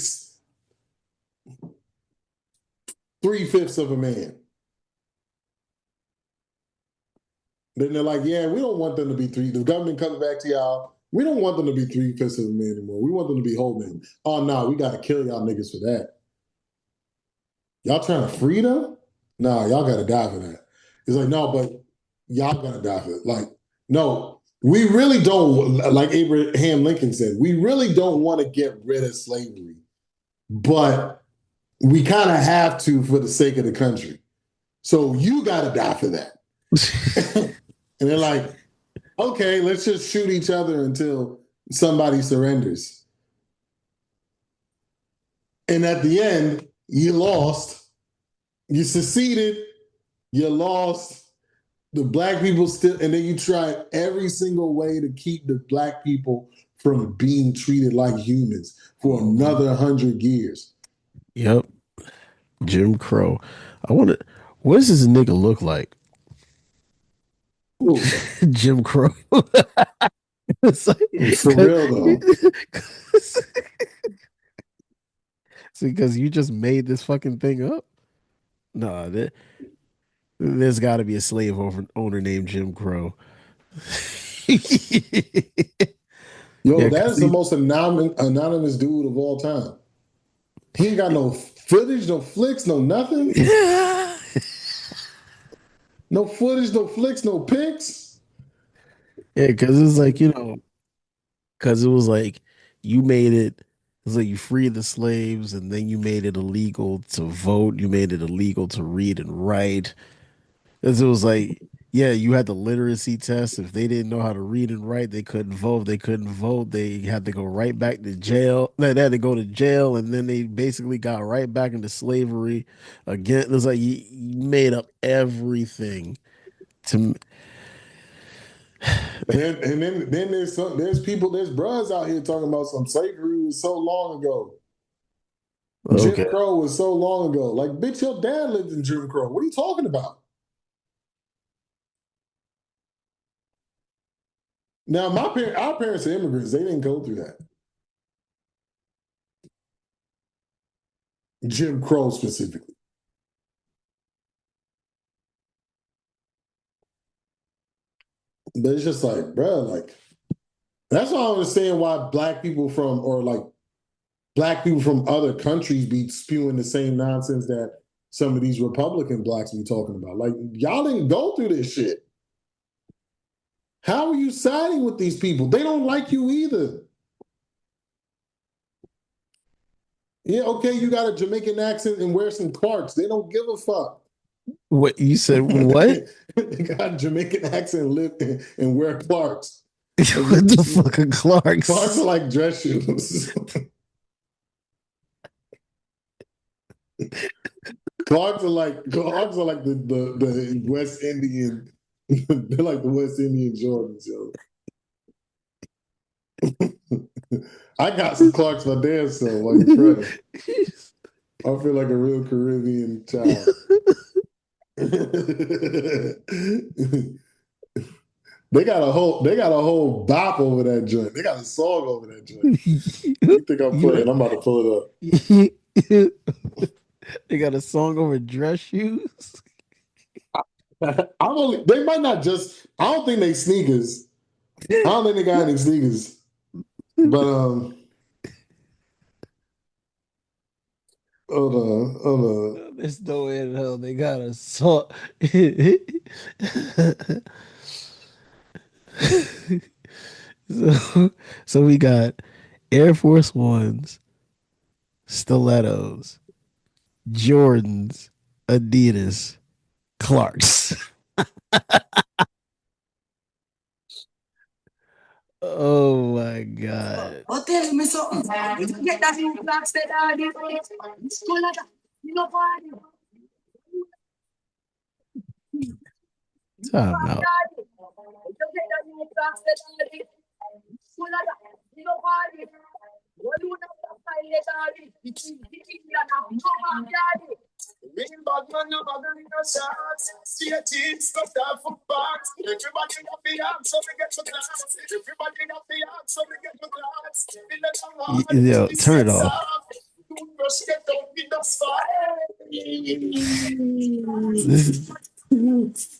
3/5 of a man. Then they're like, yeah, we don't want them to be three. The government comes back to y'all. We don't want them to be 3/5 of a man anymore. We want them to be whole men. Oh no, we gotta kill y'all niggas for that. Y'all trying to free them? Nah, y'all gotta die for that. It's like, no, but y'all gotta die for it. Like, no, we really don't, like Abraham Lincoln said, we really don't want to get rid of slavery, but we kind of have to for the sake of the country. So you gotta die for that. And they're like, okay, let's just shoot each other until somebody surrenders. And at the end, you lost, you seceded, you lost. The black people still, and then you try every single way to keep the black people from being treated like humans for Mhm. another 100 years. Yep. Jim Crow. I want to. What does this nigga look like? Ooh, Jim Crow. It's like, for real though. because you just made this fucking thing up. Nah, there's got to be a owner named Jim Crow. Yo, Yeah, that because is the most anonymous dude of all time. He ain't got no footage, no flicks, no nothing. yeah, No footage, no flicks, no pics. because it's like because it was like you made it. It's like you freed the slaves, and then you made it illegal to vote. You made it illegal to read and write. Because it was like, yeah, you had the literacy test. If they didn't know how to read and write, they couldn't vote. They couldn't vote. They had to go right back to jail. They had to go to jail, and then they basically got right back into slavery again. It was like you made up everything to. And then there's people, there's bros out here talking about some slavery was so long ago. Jim Okay. Crow was so long ago. Like, bitch, your dad lived in Jim Crow. What are you talking about? Now, our parents are immigrants. They didn't go through that. Jim Crow specifically. But it's just like, bro, like, that's why I don't understand why black people from, or like black people from other countries be spewing the same nonsense that some of these Republican blacks be talking about. Like, y'all didn't go through this shit. How are you siding with these people? They don't like you either. Yeah, okay, you got a Jamaican accent and wear some Clarks. They don't give a fuck. What you said? What? They got a Jamaican accent, live and wear Clarks. Like, What the fuck are Clarks are Clarks? like dress shoes. Clarks are like the West Indian. They're like the West Indian Jordans, yo. I got some Clarks my damn self, like fresh. I feel like a real Caribbean child. They got a whole bop over that joint. They got a song over that joint. You think I'm You playing? I'm about to pull it up. they got a song over dress shoes. They might not just, I don't think they sneakers. I don't think they got any sneakers. But hold on. There's no way in hell they got a song. so, so we got Air Force Ones, stilettos, Jordans, Adidas. Clarks. Oh my god. Oh, tell me something. Did you get that new Clarks that are the school of that? You know what? You know Time what, out. Daddy? Did you get that new Clarks that are the school of that? You know what? What do you know about my daddy? It's now. You know what, Daddy? Real bad man, no bother in your shots. See a team stuff that for box. Everybody got the arms, so we get to class. Everybody got the arms, so we get to class. In the hard, Yo, this turn it gets off. off. Toothbrush get out with the spot. This,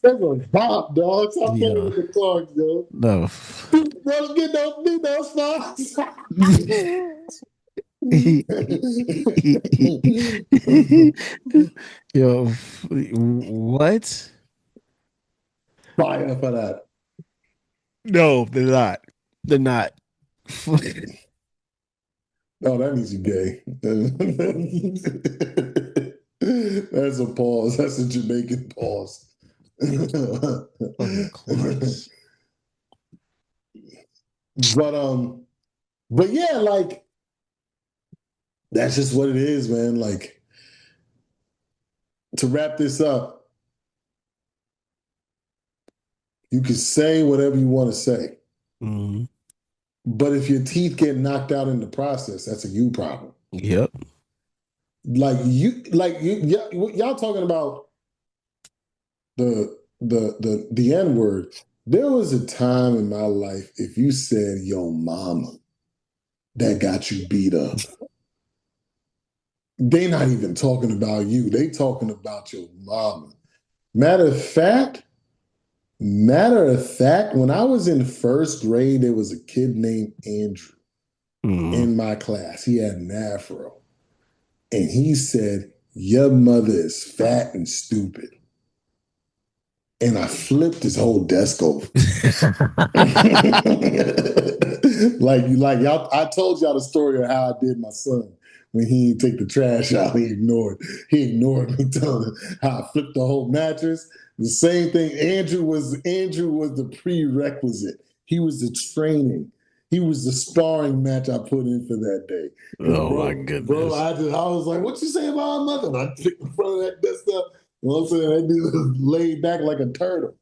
That's a pop, dog. Stop playing yo, with the Clarks, yo. no. Let's get those spots. Yo, what? Fire for that. No, they're not. They're not. Oh, that means you gay. That's a pause. That's a Jamaican pause. Fucking Clarks. but but yeah, like that's just what it is, man. Like to wrap this up, you can say whatever you want to say, Mhm. but if your teeth get knocked out in the process, that's a you problem. Yep. Y'all talking about the N word. There was a time in my life if you said yo mama that got you beat up, they not even talking about you. They talking about your mama. Matter of fact, Matter of fact, when I was in first grade, there was a kid named Andrew Mhm. in my class. He had an afro. And he said, your mother is fat and stupid. And I flipped his whole desk over. like y'all, I told y'all the story of how I did my son when he didn't take the trash out. He ignored me telling him how I flipped the whole mattress. The same thing. Andrew was the prerequisite. He was the training. He was the sparring match I put in for that day. Cause Oh my bro, goodness. I was like, what you say about my mother? And I picked in front of that desk up. You know what I'm saying? That dude was laid back like a turtle.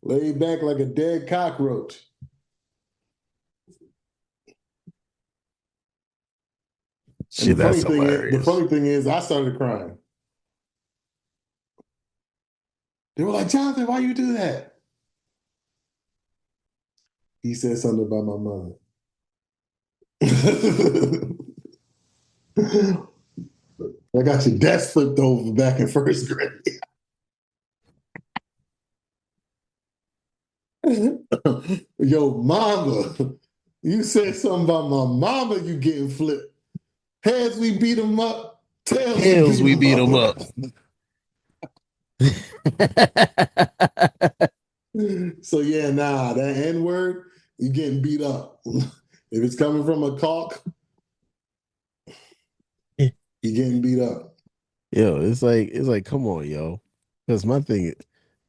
Laid back like a dead cockroach. And Shit, that's the hilarious. funny thing is, I started crying. They were like, Jonathan, why you do that? He said something about my mother. I got your desk flipped over back in first grade. Yo, mama, you said something about my mama, you getting flipped. Heads, we beat him up. Tails, we Tails, beat we him beat him up. up. So yeah, nah, that N word, you getting beat up. If it's coming from a caulk, you getting beat up. Yo, it's like, come on, yo. Because my thing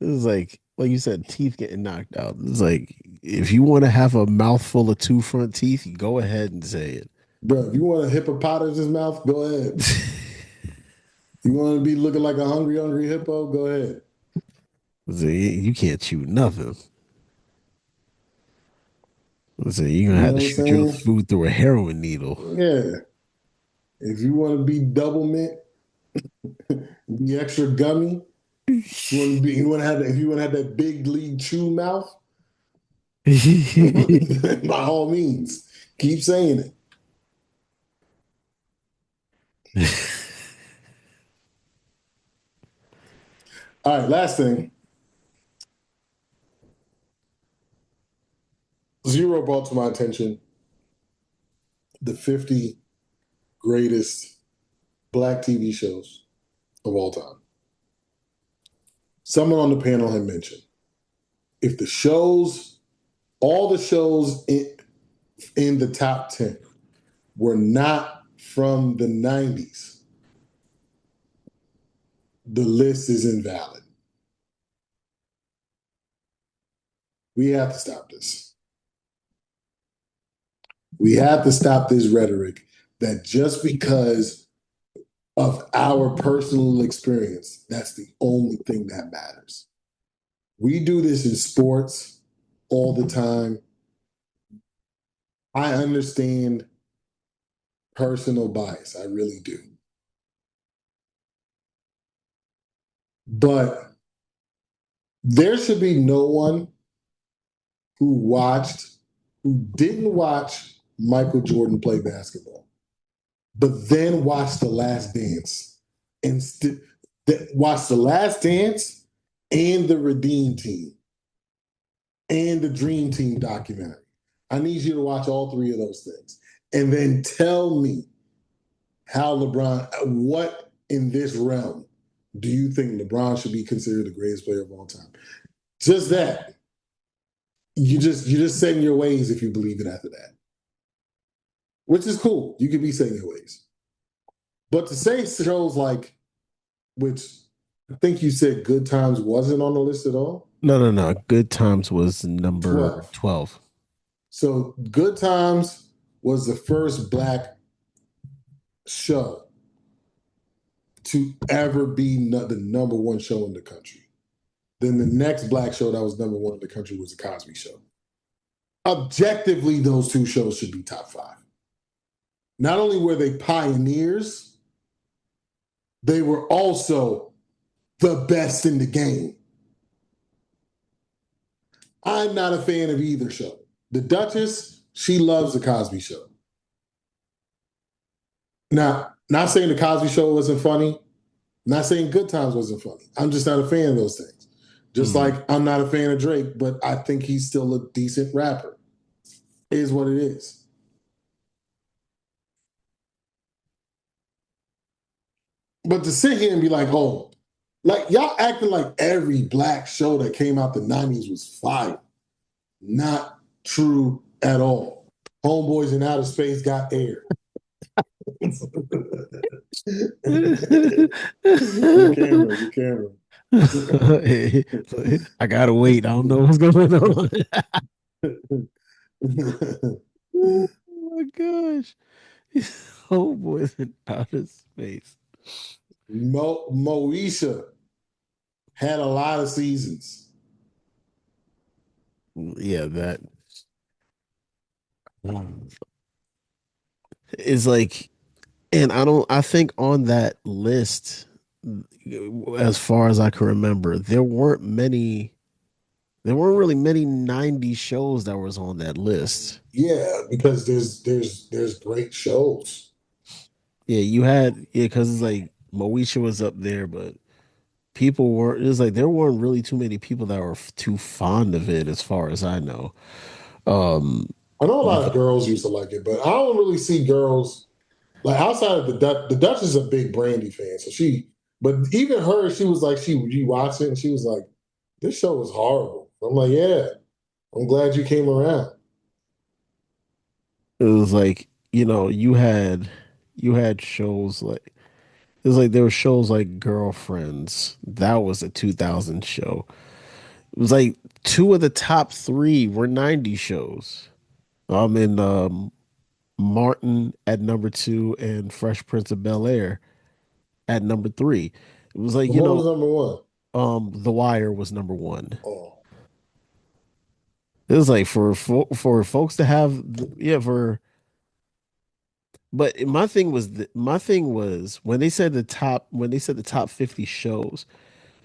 is like you said, teeth getting knocked out. It's like if you want to have a mouthful of two front teeth, you go ahead and say Bro, if you want a hippopotamus mouth, go ahead. it. You want to be looking like a hungry hippo, go ahead. So you can't chew nothing. So you're gonna You know have to what I'm shoot your saying? food through a heroin needle. Yeah. If you want to be double mint, be extra gummy, you want to have if you want to have that big league chew mouth, by all means, keep saying it. All right, last thing. Zero brought to my attention the 50 greatest black TV shows of all time. Someone on the panel had mentioned if all the shows in the top 10 were not from the 90s, the list is invalid. We have to stop this. We have to stop this rhetoric that just because of our personal experience, that's the only thing that matters. We do this in sports all the time. I understand personal bias. I really do. But there should be no one who watched, who didn't watch Michael Jordan play basketball, but then watched The Last Dance and watched The Last Dance and the Redeem Team and the Dream Team documentary. I need you to watch all three of those things and then tell me how LeBron, what in this realm do you think LeBron should be considered the greatest player of all time? Just that. You just set in your ways if you believe it after that. Which is cool. You can be set in your ways. But to say shows like, which I think you said Good Times wasn't on the list at all. No, no, no. Good Times was number 12. 12. So Good Times was the first black show to ever be the number one show in the country. Then the next black show that was number one in the country was The Cosby Show. Objectively, those two shows should be top five. Not only were they pioneers, they were also the best in the game. I'm not a fan of either show. The Duchess, she loves The Cosby Show. Now, not saying The Cosby Show wasn't funny, not saying Good Times wasn't funny. I'm just not a fan of those things. Just like I'm not a fan of Drake, but I think he's still a decent rapper. It is what it is. But to sit here and be like, oh, like y'all acting like every black show that came out the 90s was fire. Not true at all. Homeboys in Outer Space got air. Your camera. I gotta wait. I don't know what's going on. Oh my gosh. Oh boys in outer space. Moesha had a lot of seasons. Yeah, that is like, and I think on that list, as far as I can remember, there weren't really many 90s shows that was on that list. Yeah, because there's great shows. Yeah, because it's like Moesha was up there, but people weren't, it was like there weren't really too many people that were too fond of it as far as I know. Um, I know a lot the, of girls used to like it, but I don't really see girls like outside of the Dutch is a big Brandy fan, so but even her, she was like, she watched it and she was like, this show was horrible. I'm like, yeah, I'm glad you came around. it was like, you had shows like it was like there were shows like Girlfriends. That was a 2000 show. It was like two of the top three were 90 shows. In Martin at number two and Fresh Prince of Bel-Air at number three. It was like, What was number one? The Wire was number one. Oh, It was like for folks to have, yeah, but my thing was when they said the top 50 shows,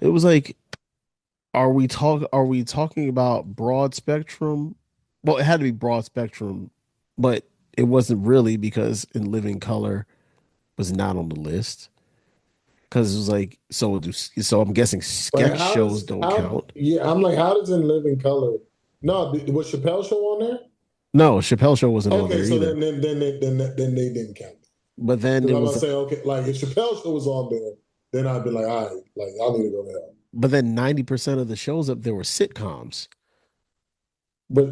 it was like, are we talking about broad spectrum? Well, it had to be broad spectrum, but it wasn't really because In Living Color was not on the list. Because it was like, so I'm guessing but sketch shows don't count. yeah, I'm like, how does In Living Color? No, was Chappelle Show on there? No, Chappelle Show wasn't on Okay, there so either. then they didn't count. But then Because it I'm was gonna say, okay, like if Chappelle Show was on there, then I'd be like, all right, like y'all need to go to hell. but then 90% of the shows up there were sitcoms. But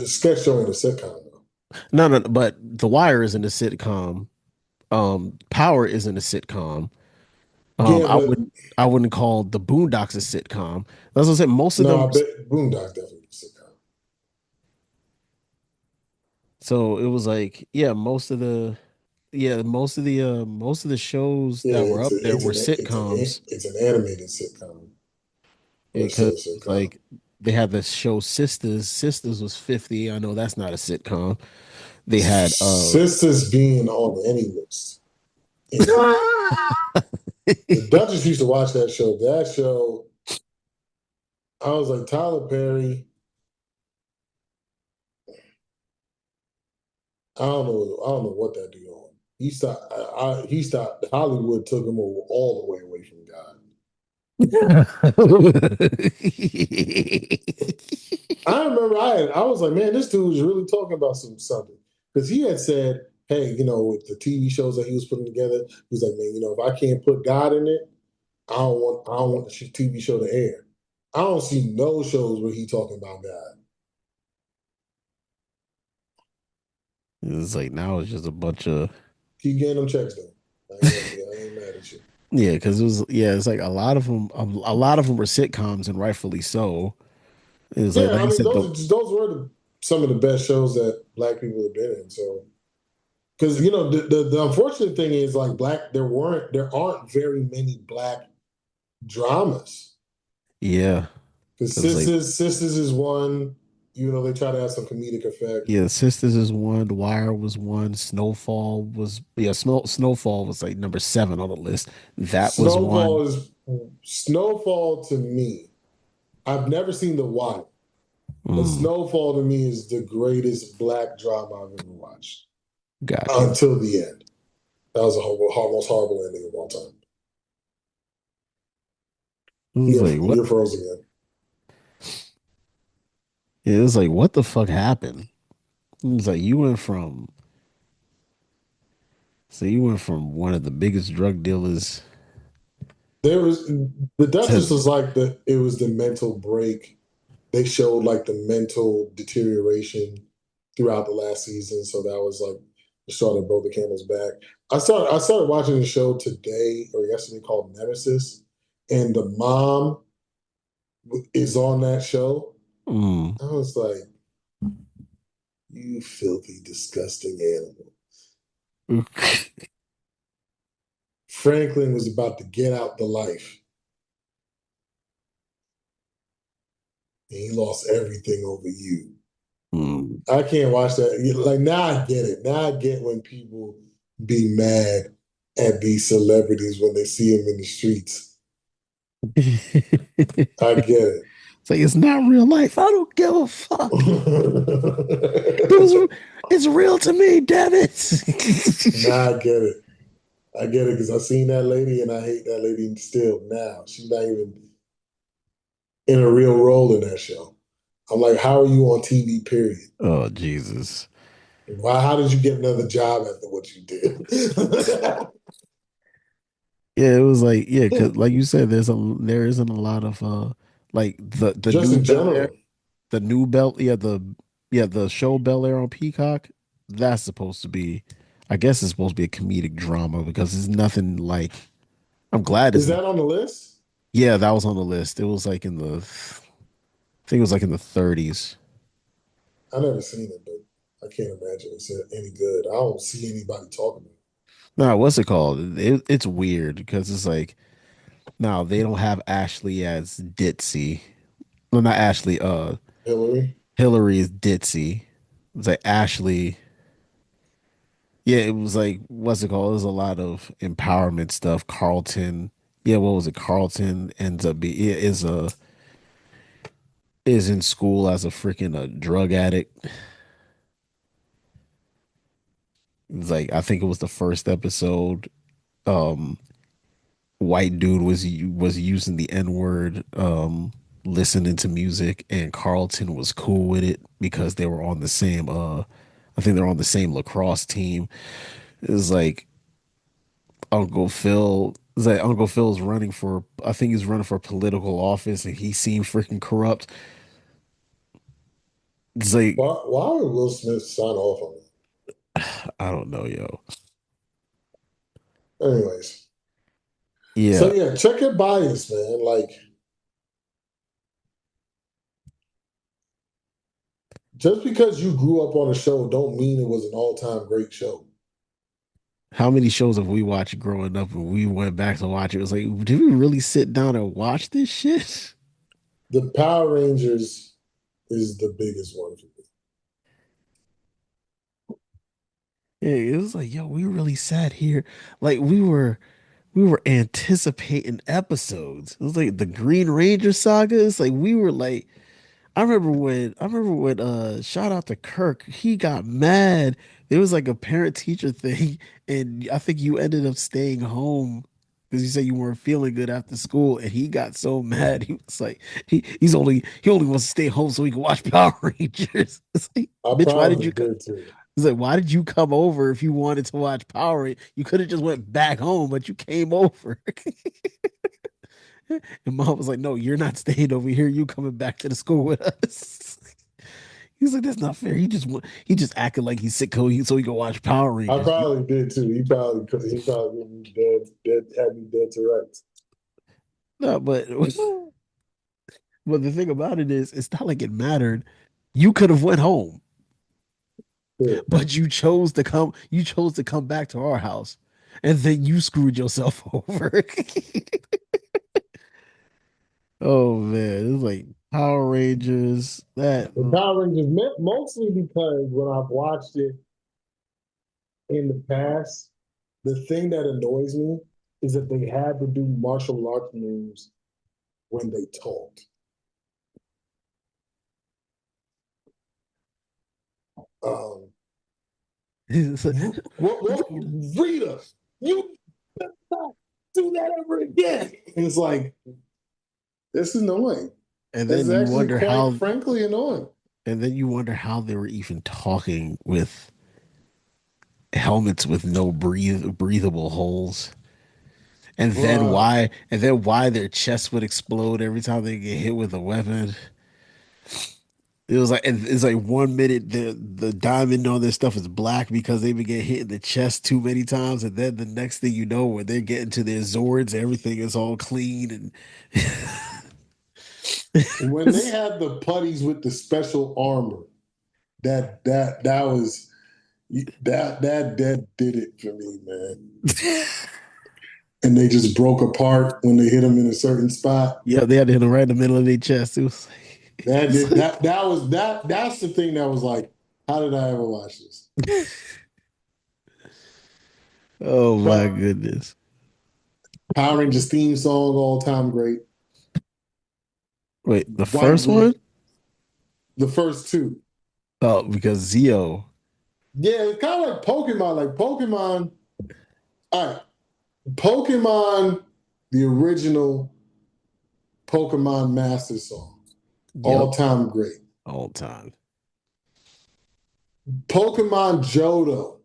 sketch show ain't a sitcom though. No, no, but The Wire isn't a sitcom. Power isn't a sitcom. Yeah, I but wouldn't I wouldn't call the Boondocks a sitcom. That's what I said. Most of them no, were I bet Boondocks definitely a sitcom. so it was like, yeah, most of the shows Yeah, that were up there were it's sitcoms. an animated sitcom or Because so sitcom. like they had the show Sisters. Sisters was 50. I know that's not a sitcom. They had Sisters being on any list is the Duchess used to watch that show. That show, I was like Tyler Perry. I don't know what that dude on. He stopped. He stopped. Hollywood took him all the way away from God. I remember I was like, man, this dude is really talking about something because he had said, hey, with the TV shows that he was putting together, he was like, man, if I can't put God in it, I don't want the TV show to air. I don't see no shows where he talking about God. It's like now it's just a bunch of Keep getting them checks though. I ain't mad at you. yeah, because it's like a lot of them a lot of them were sitcoms and rightfully so. It's Yeah, like I you mean said the those were some of the best shows that Black people have been in. So because the unfortunate thing is like there aren't very many Black dramas. yeah, Because because like Sisters is one. They try to have some comedic effect. yeah, Sisters is one, The Wire was one, Snowfall was Snowfall was like number 7 on the list. That was one. Snowfall to me. I've never seen The Wire, but Mm, Snowfall to me is the greatest Black drama I've ever watched got you. until the end. That was a most horrible ending of all time. It was like what? You're frozen again. Yeah, it was like what the fuck happened? It was like you went from one of the biggest drug dealers There was the Duchess to was like it was the mental break. They showed like the mental deterioration throughout the last season, so that was like the straw that broke the camel's back. I started watching the show today or yesterday called Nemesis, and the mom is on that show. mm. I was like, you filthy, disgusting animal. Franklin was about to get out the life, and he lost everything over you. Mm. I can't watch that. Like now, I get it. Now I get when people be mad at these celebrities when they see them in the streets. I It's get like it's not real life. I don't give a fuck. It was it. it's real to me, damn it. Now I get it. I get it because I seen that lady and I hate that lady still now. She's not even in a real role in that show. I'm like, how are you on TV, period? Oh Jesus. Why? How did you get another job after what you did? Yeah, it was like yeah, cause like you said, there isn't a lot of like the Just new in Bel Air, general. the new Bel yeah the show Bel Air on Peacock. That's supposed to be, I guess it's supposed to be a comedic drama because it's nothing like. I'm glad Is it's that on the list? yeah that was on the list. It was like I think it was like in the 30s. I never seen it, but I can't imagine it's any good. I don't see anybody talking about No, what's it called? It's weird because it's like no, they don't have Ashley as ditzy. No, not Ashley. Hillary. Hillary is ditzy. It's like Ashley. Yeah, it was like what's it called? There's a lot of empowerment stuff. Carlton. Yeah, what was it? Carlton ends up is in school as a freaking a drug addict. It's like I think it was the first episode. Um, white dude was using the N word. Listening to music, and Carlton was cool with it because they were on the same. I think they're on the same lacrosse team. It's like Uncle Phil. It's like Uncle Phil's running for. I think he's running for political office, and he seemed freaking corrupt. It's like Why would Will Smith sign off on I don't know, yo. it? Anyways, Yeah. So yeah, check your bias, man. Like just because you grew up on a show don't mean it was an all-time great show. How many shows have we watched growing up and we went back to watch it? It was like, did we really sit down and watch this shit? The Power Rangers is the biggest one for me. Yeah, it was like, yo, we really sat here. Like we were anticipating episodes. It was like the Green Ranger saga. It's like we were like, I remember when shout out to Kirk, he got mad. There was like a parent teacher thing, and I think you ended up staying home because you said you weren't feeling good after school, and he got so mad. He was like, he only wants to stay home so he can watch Power Rangers. It's like, I bitch, why did probably you come? did too. It's like, why did you come over if you wanted to watch Power Rangers? You could have just went back home, but you came over. And mom was like, no, you're not staying over here. You coming back to the school with us. He's like, that's not fair. He just acted like he's sick so he could watch Power I Rangers. probably did too. He probably had me had me dead to rights. No, but the thing about it is, it's not like it mattered. You could have went home, Yeah. but you chose to come back to our house, and then you screwed yourself over. Oh man, it's like Power Rangers. That The Power Rangers mostly because when I've watched it in the past, the thing that annoys me is that they had to do martial arts moves when they talked. Um, what Rita, you better not do that ever again. And it's like, this is annoying. and It's then you actually wonder quite how frankly annoying. and then you wonder how they were even talking with helmets with no breathable holes. Bruh, And then why their chest would explode every time they get hit with a weapon. It was like it's like 1 minute the diamond on their stuff is black because they've been getting hit in the chest too many times, and then the next thing you know, when they're getting to their Zords, everything is all clean and when they had the putties with the special armor, that was that did it for me, man. And they just broke apart when they hit them in a certain spot. yeah, they had to hit them right in the middle of their chest. It was That it's did like, that was that's the thing that was like, how did I ever watch this? oh my But goodness. Power Rangers theme song, all time great. Wait, the White first Wolf, one? the first two. Oh, because Zio. Yeah, it's kind of like Pokemon. Like Pokemon, all right, Pokemon, the original Pokemon Master song, Yep, all time great. all time. Pokemon Johto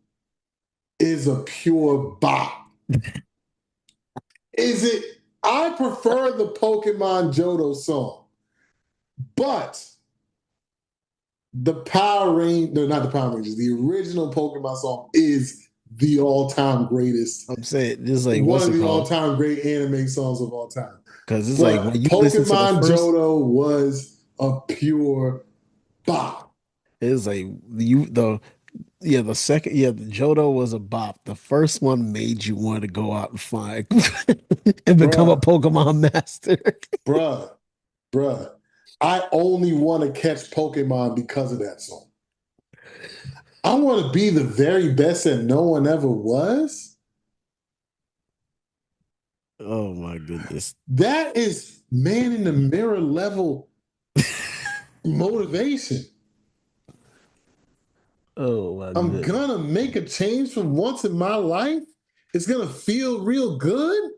is a pure bop. Is it? I prefer the Pokemon Johto song, but the Power Rangers, no, not the Power Rangers, the original Pokemon song is the all-time greatest, I'm saying this is like one what's of it the called? all-time great anime songs of all time. Because it's like when But you listen to the Pokemon first, Johto was a pure bop. it's like the yeah, the second, yeah, the Johto was a bop. The first one made you want to go out and find and become a Bruh, Pokemon master. bruh, bruh. I only want to catch Pokemon because of that song. I want to be the very best that no one ever was. Oh my goodness. That is man in the mirror level motivation. Oh my I'm goodness. gonna make a change for once in my life. It's gonna feel real good.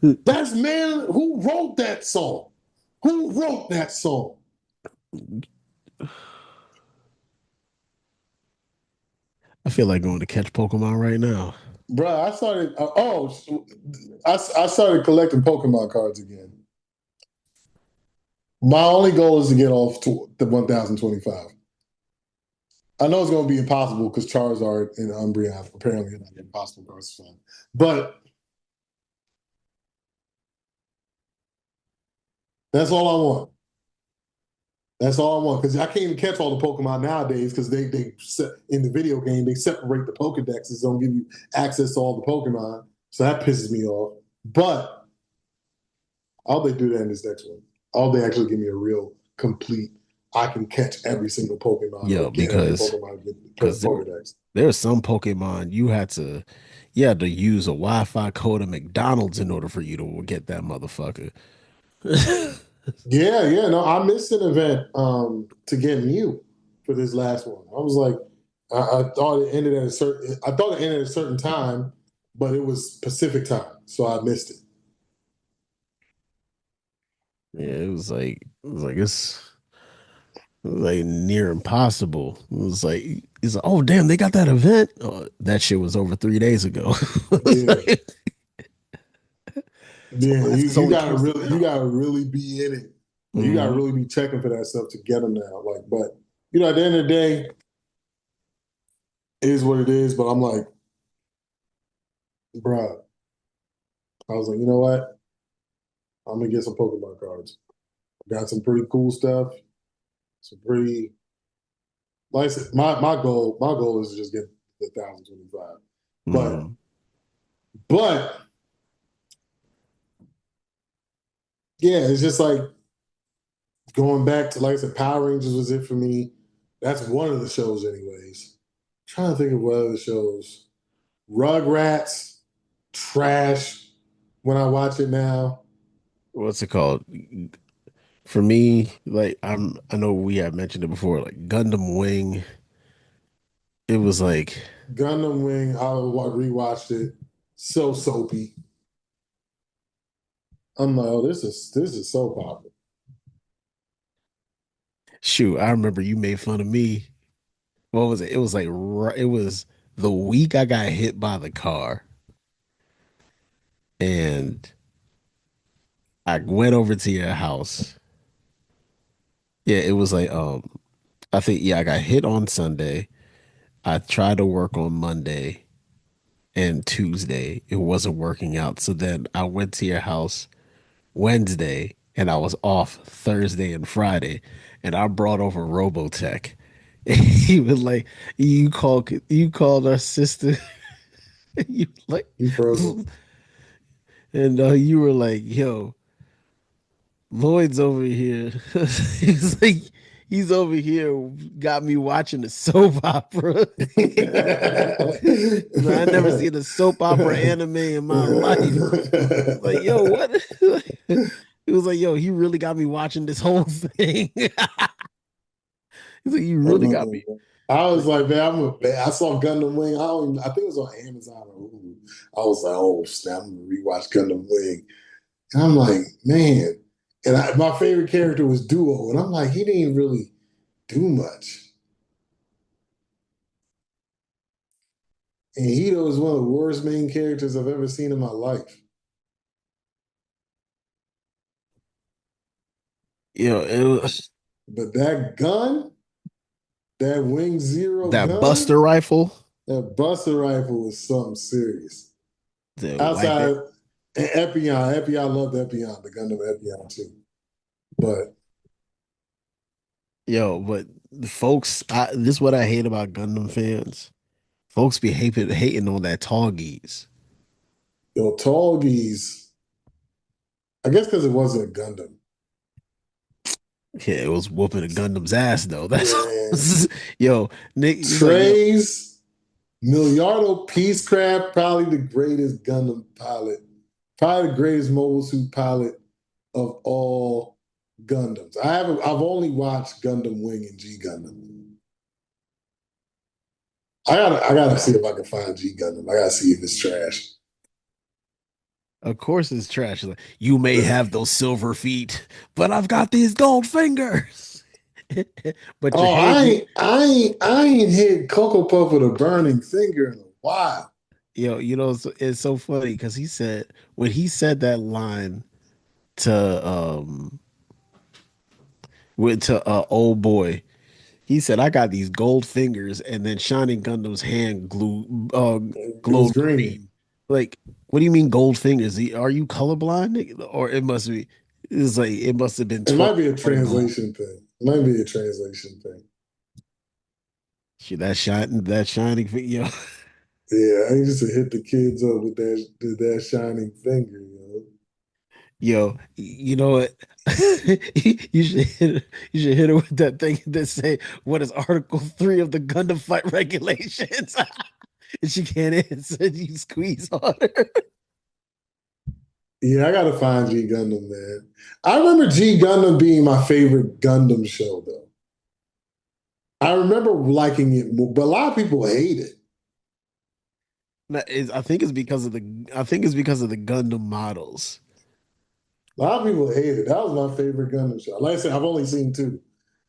That's man who wrote that song. Who wrote that song? I feel like going to catch Pokemon right now. Bruh, I started. I started collecting Pokemon cards again. My only goal is to get off to the 1025. I know it's going to be impossible because Charizard and Umbreon apparently are not impossible cards to find. But that's all I want. That's all I want because I can't even catch all the Pokemon nowadays because they set, in the video game they separate the Pokedexes, don't give you access to all the Pokemon, so that pisses me off. But I'll they do that in this next one? I'll they actually give me a real complete? I can catch every single Pokemon or Yeah, get every because Pokemon per because Pokedex. there are some Pokemon you had to use a Wi-Fi code at McDonald's in order for you to get that motherfucker. Yeah, yeah. No, I missed an event to get Mew for this last one. I was like, I thought it ended at a certain. I thought it ended at a certain time, but it was Pacific time, so I missed it. Yeah, it was like near impossible. It's like, oh damn, they got that event. Oh, that shit was over 3 days ago. It's Yeah, like, so yeah. why is this You only gotta posted really, you now? gotta really be in it. Like, you gotta Hmm. really be checking for that stuff to get them now. Like, but at the end of the day, it is what it is. But I'm like, bruh, I was like, you know what? I'm gonna get some Pokemon cards. Got some pretty cool stuff. Some pretty like I said, my goal is to just get the 1,025. But Hmm. but yeah, it's just like going back to like I said, Power Rangers was it for me. That's one of the shows, anyways. Trying to think of what other shows. Rugrats, trash. When I watch it now, What's it called? For me, like I know we have mentioned it before, like Gundam Wing. It was like, Gundam Wing, I rewatched it. So soapy. I'm like, oh, this is soap opera. shoot, I remember you made fun of me. What was it? It was like it was the week I got hit by the car, and I went over to your house. Yeah, it was like I think yeah, I got hit on Sunday. I tried to work on Monday and Tuesday. It wasn't working out. So then I went to your house Wednesday and I was off Thursday and Friday. And I brought over Robotech. He was like, you called our sister. You like, You frozen. and you were like, yo, Lloyd's over here. He's like, he's over here, got me watching a soap opera. He's like, I never seen a soap opera anime in my life. It's like, yo, what? It was like, yo, he really got me watching this whole thing. He's like, you really got me. I was Like, like, man, I saw Gundam Wing. I think it was on Amazon or Hulu. I was like, oh snap, I'm gonna rewatch Gundam Wing. And I'm like, man. And my favorite character was Duo. And I'm like, he didn't really do much. And Hito is one of the worst main characters I've ever seen in my life. it was But that gun, that Wing Zero that gun, Buster rifle, that Buster rifle was something serious. the wipe it. Outside and Epion, I loved Epion, the Gundam Epion too. But But the folks, this is what I hate about Gundam fans. Folks be hating on that tall geese. yo, Tallgeese, I guess because it wasn't a Gundam. Yeah, it was whooping a Gundam's ass though. Man, Yo, Nick, he's like, yo, Trey's Miliardo Peacecraft, probably the greatest Gundam pilot, probably the greatest mobile suit pilot of all Gundams. I've only watched Gundam Wing and G Gundam. I gotta see if I can find G Gundam. I gotta see if it's trash. of course it's trash. Like, you may have those silver feet, but I've got these gold fingers. But your Oh, hands, I ain't hit Cocoa Puff with a burning finger in a while. it's so funny because he said when he said that line to went to old boy. He said, "I got these gold fingers," and then Shining Gundam's hand It was glowed green. green. Like, what do you mean gold fingers? Are you colorblind, nigga? Or it must be. It's like it must have been It might be a 12 gold. translation thing. It might be a translation thing. Shit, that shining yo, Yeah, I used to hit the kids up with that shining finger, yo, you know what? You should you should hit her with that thing that say, "What is Article 3 of the Gundam Fight Regulations?" And she can't answer. You squeeze on her. Yeah, I gotta find G Gundam, man. I remember G Gundam being my favorite Gundam show, though. I remember liking it more, but a lot of people hate it. I think it's because of the Gundam models. A lot of people hate it. That was my favorite Gundam show. Like I said, I've only seen two.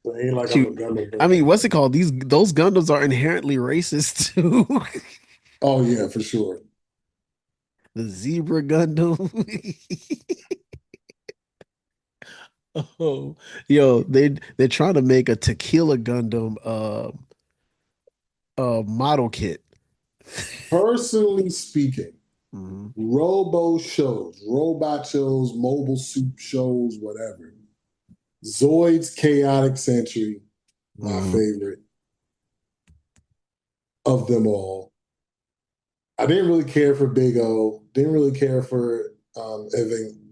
So it ain't like I'm a Shoot, Gundam I mean, fan. what's it called? Those Gundams are inherently racist too. Oh yeah, for sure. The Zebra Gundam. Oh, yo, they're trying to make a Tequila Gundam model kit. Personally speaking, Mhm, robo shows, robot shows, mobile suit shows, whatever. Zoid's Chaotic Century, my mhm. favorite of them all. I didn't really care for Big O. Didn't really care for Evangelion.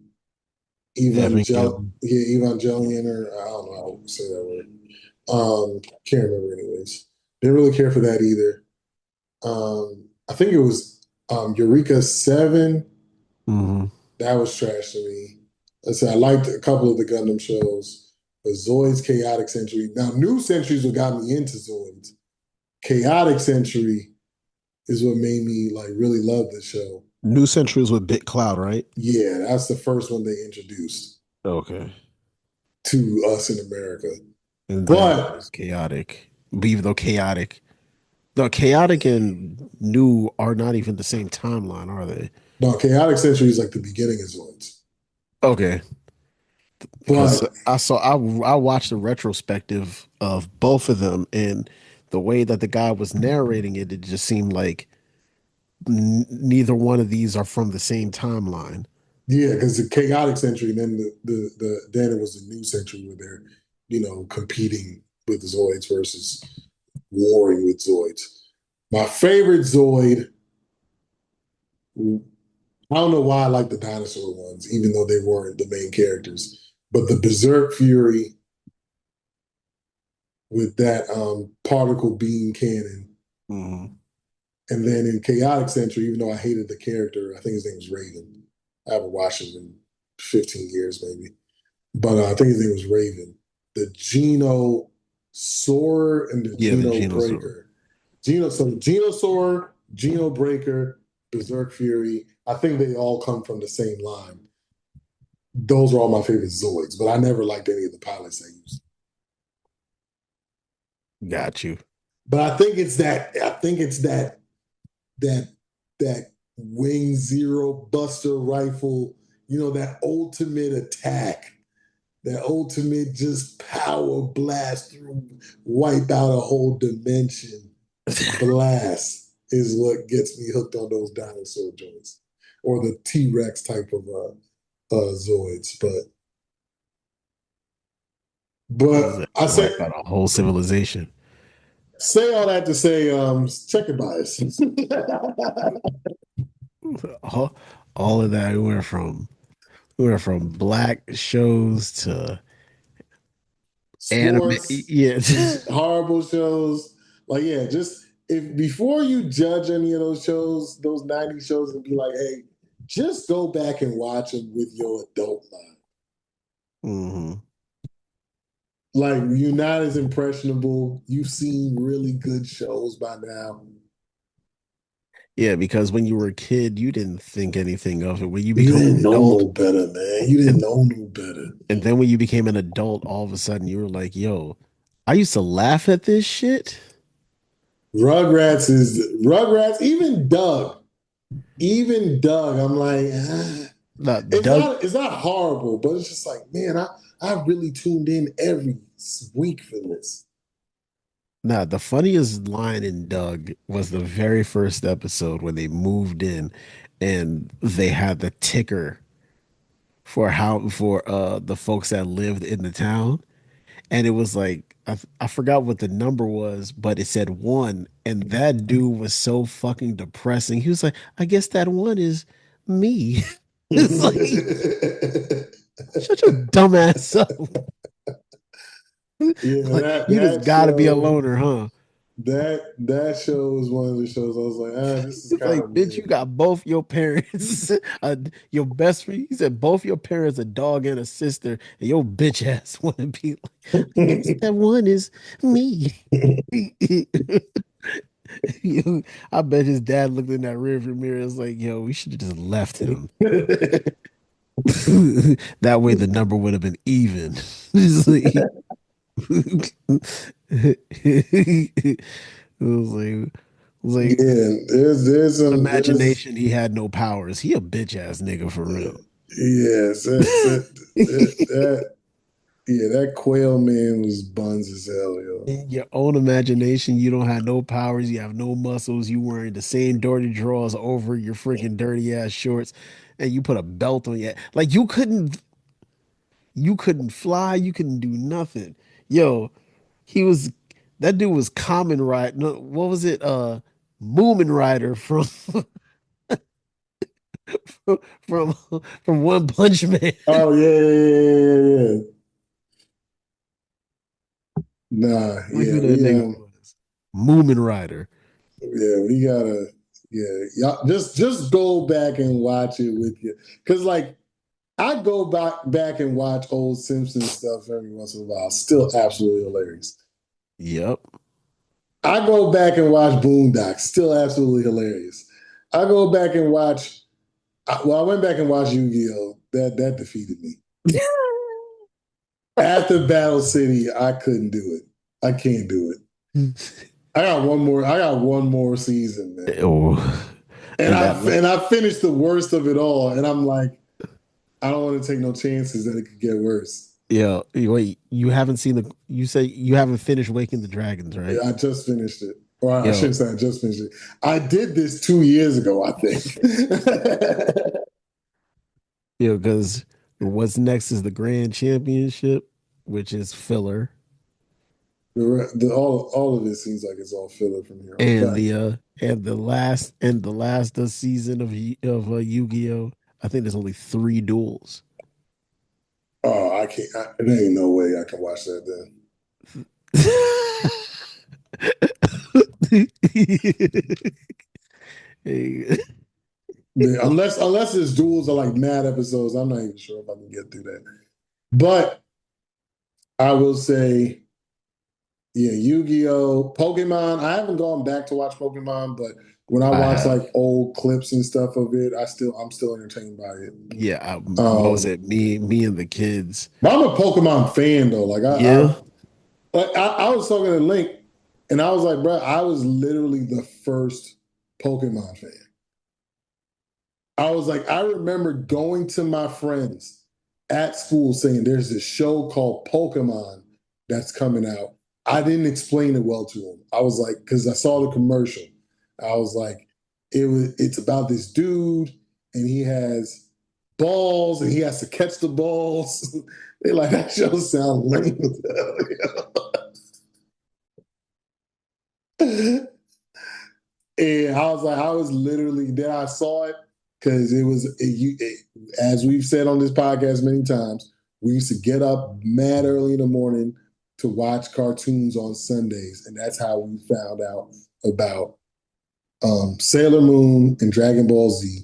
Evangelion, or I don't know how to say that word. Can't remember anyways. Didn't really care for that either. I think it was Eureka 7. Mhm. That was trash to me. I said I liked a couple of the Gundam shows, but Zoid's Chaotic Century. Now, New Centuries what got me into Zoids. Chaotic Century is what made me like really love the show. New Centuries with Bit Cloud, right? Yeah, that's the first one they introduced Okay. to us in America. And then it But was chaotic. But even though chaotic, the chaotic and new are not even the same timeline, are they? no, Chaotic Century is like the beginning of Zoids. Okay. Because But I watched a retrospective of both of them, and the way that the guy was narrating it, it just seemed like neither one of these are from the same timeline. yeah, because the Chaotic Century, and then then it was the New Century where they're competing with Zoids versus warring with Zoids. My favorite Zoid, I don't know why I like the dinosaur ones, even though they weren't the main characters. But the Berserk Fury with that particle beam cannon, Mhm. and then in Chaotic Century, even though I hated the character, I think his name was Raven. I haven't watched him in 15 years, maybe. But I think his name was Raven. The Geno Soarer and the Yeah, the Geno Genosaur. Breaker. So Geno Soarer, Geno Breaker, Berserk Fury, I think they all come from the same line. Those are all my favorite Zoids, but I never liked any of the pilots they used. Got you. But I think it's that that Wing Zero Buster rifle, that ultimate attack, that ultimate just power blast through, wipe out a whole dimension blast is what gets me hooked on those dinosaur joints or the T Rex type of Zoids. But I say Wipe out a whole civilization. say all that to say, check your bias. All, all of that we went from black shows to anime. Sports Yeah. to horrible shows. Like, yeah, just if before you judge any of those shows, those 90s shows, and be like, hey, just go back and watch them with your adult mind. Hmm. Like, you're not as impressionable. You've seen really good shows by now. Yeah, because when you were a kid, you didn't think anything of it. When you You become an didn't know adult, no better, man. You didn't and know no better. and then when you became an adult, all of a sudden you were like, "Yo, I used to laugh at this shit." Rugrats, even Doug, I'm like, Not it's Doug. not horrible, but it's just like, man, I really tuned in every week for this. Nah, the funniest line in Doug was the very first episode when they moved in and they had the ticker for how for the folks that lived in the town. And it was like I forgot what the number was, but it said one. And that dude was so fucking depressing. He was like, I guess that one is me. It's like, shut your dumb ass up. Yeah, Like, that you just that gotta be a show loner, huh? that show was one of the shows I was like, this is It's kind like, of bitch, you weird. got both your parents, your best friend. He said both your parents, a dog and a sister, and your bitch ass want to be like, I guess that one is me. Yo, I bet his dad looked in that rearview mirror and was like, yo, we should have just left him. That way the number would have been even. It's like, it was like Yeah, there's some there's imagination he had no powers. He a bitch ass nigga for real. yes that yeah, that quail man was buns as hell, yo. In your own imagination, you don't have no powers, you have no muscles, you wearing the same dirty drawers over your freaking dirty ass shorts, and you put a belt on your like you couldn't fly, you couldn't do nothing. Yo, he was that dude was Common Rider. No, what was it? Moomin Rider from from from One Punch Man. Oh yeah, yeah, yeah, yeah, yeah. Nah, Like yeah, who that nigga was. Moomin Rider. we gotta y'all just go back and watch it with you. Cause like I go back and watch old Simpsons stuff every once in a while. Still absolutely hilarious. Yep. I go back and watch Boondocks. Still absolutely hilarious. I go back and watch. Well, I went back and watched Yu-Gi-Oh. That defeated me. After Battle City, I couldn't do it. I can't do it. I got one more. I got one more season, man. Oh, And and I that and I finished the worst of it all. And I'm like, I don't want to take no chances that it could get worse. yeah, wait, you haven't seen you say you haven't finished Waking the Dragons, right? I just finished it. Or I Yo, shouldn't say I just finished it. I did this 2 years ago, I think. because what's next is the Grand Championship, which is filler, all of it seems like it's all filler from here on. and But the last season of Yu-Gi-Oh. I think there's only 3 duels. oh, I can't. There ain't no way I can watch that then. Hey, Unless his duels are like mad episodes, I'm not even sure if I can get through that. But I will say, yeah, Yu-Gi-Oh, Pokemon. I haven't gone back to watch Pokemon, but when I I watch have. like old clips and stuff of it, I'm still entertained by it. Yeah, what was it? Me and the kids. But I'm a Pokemon fan though. Yeah. I was talking to Link, and I was like, bro, I was literally the first Pokemon fan. I was like, I remember going to my friends at school saying there's this show called Pokemon that's coming out. I didn't explain it well to them. I was like, because I saw the commercial. I was like, it's about this dude and he has balls and he has to catch the balls. They're like, that show sounds lame as hell. And I was like, I was literally then I saw it because as we've said on this podcast many times, we used to get up mad early in the morning to watch cartoons on Sundays, and that's how we found out about Sailor Moon and Dragon Ball Z.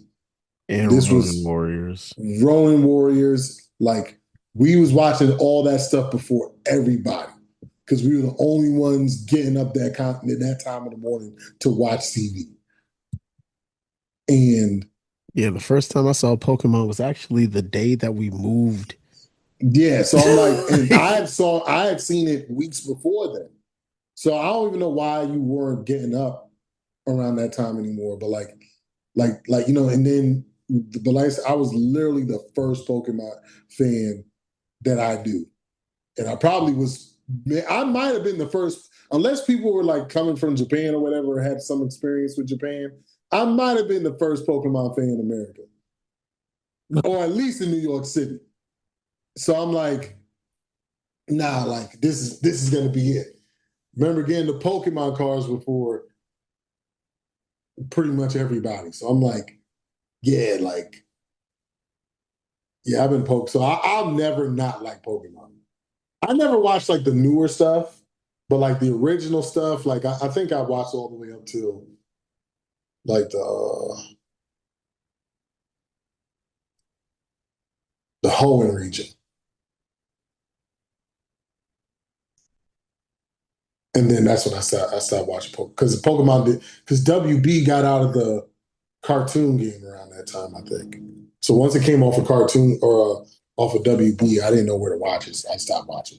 And This Ronin was Warriors. Ronin Warriors. Like we was watching all that stuff before everybody because we were the only ones getting up that time of the morning to watch TV. And Yeah, the first time I saw Pokemon was actually the day that we moved. yeah, so I'm like, and I had seen it weeks before then. So I don't even know why you weren't getting up around that time anymore. But and then but like I was literally the first Pokemon fan that I do. And I probably was I might have been the first unless people were like coming from Japan or whatever, or had some experience with Japan, I might have been the first Pokemon fan in America, or at least in New York City. So I'm like, nah, like this is gonna be it. Remember getting the Pokemon cards before pretty much everybody. So I'm like, yeah, like, yeah, I've been poked. So I'll never not like Pokemon. I never watched like the newer stuff, but like the original stuff, like I think I watched all the way up to like the Hoenn region. And then that's when I stopped watching Pokemon because Pokemon did because WB got out of the cartoon game around that time, I think. So once it came off a cartoon or off of WB, I didn't know where to watch it, so I stopped watching.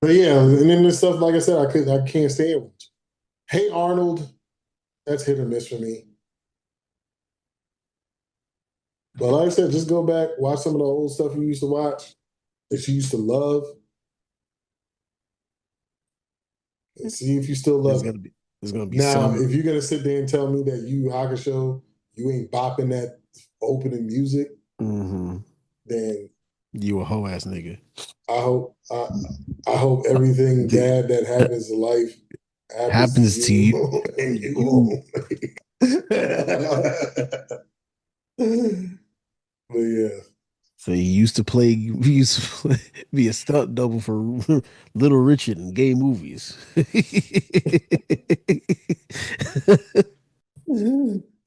But yeah, and then there's stuff like I said, I can't stand it. Hey Arnold, that's hit or miss for me. But like I said, just go back, watch some of the old stuff you used to watch that you used to love, and see if you still There's love it. gonna be there's gonna be Now, some. if you're gonna sit there and tell me that Yu Yu Hakusho, you ain't bopping that opening music, Mhm. then You a hoe ass nigga. I hope I hope everything The- bad that happens in life happens to happens to you you. and You you only. But yeah, so you used to play. You used to play, be a stunt double for Little Richard in gay movies.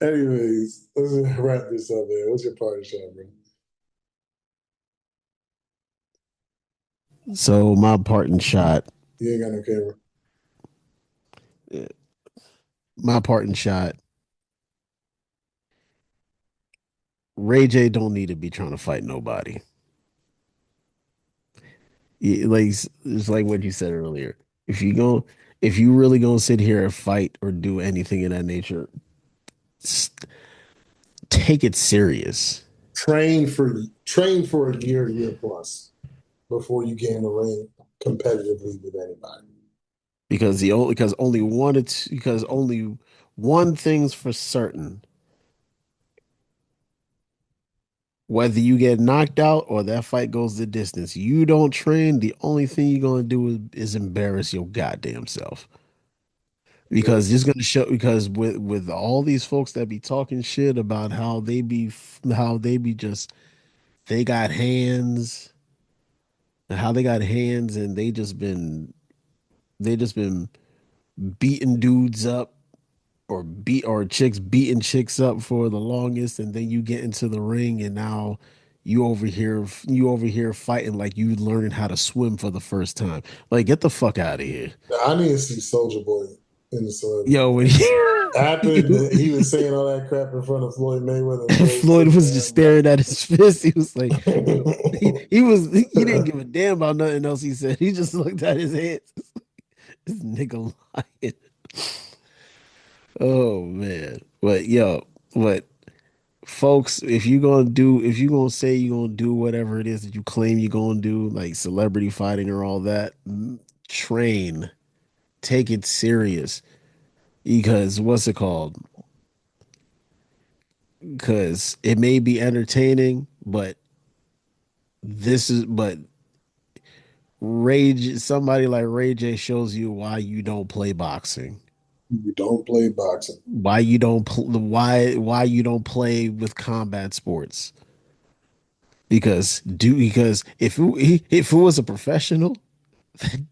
anyways, let's wrap this up, man. What's your party shot, bro? So my parting shot. You ain't got no camera. My parting shot. Ray J don't need to be trying to fight nobody. Like it's like what you said earlier. If you go, if you really gonna sit here and fight or do anything of that nature, take it serious. Train for a year plus before you get in the ring competitively with anybody. Because only one thing's for certain. Whether you get knocked out or that fight goes the distance, you don't train, the only thing you're gonna do is embarrass your goddamn self. Yeah. Because it's gonna show because with all these folks that be talking shit about how they be just they got hands and how they got hands and they just been beating dudes up or chicks beating chicks up for the longest, and then you get into the ring and now you over here fighting like you learning how to swim for the first time. Like get the fuck out of here. Now, I need to see Soldier Boy in the celebrity Yo, when ring. After he was saying all that crap in front of Floyd Mayweather, and and Floyd was Floyd getting was just mad. staring at his fist. He was like, yo, he didn't give a damn about nothing else he said. He just looked at his hands. This nigga lying. Oh man. But folks, if you gonna say you're gonna do whatever it is that you claim you're gonna do, like celebrity fighting or all that, train, take it serious. Because what's it called? Because it may be entertaining, but somebody like Ray J shows you why you don't play boxing. You don't play boxing. Why you don't play with combat sports. Because if it was a professional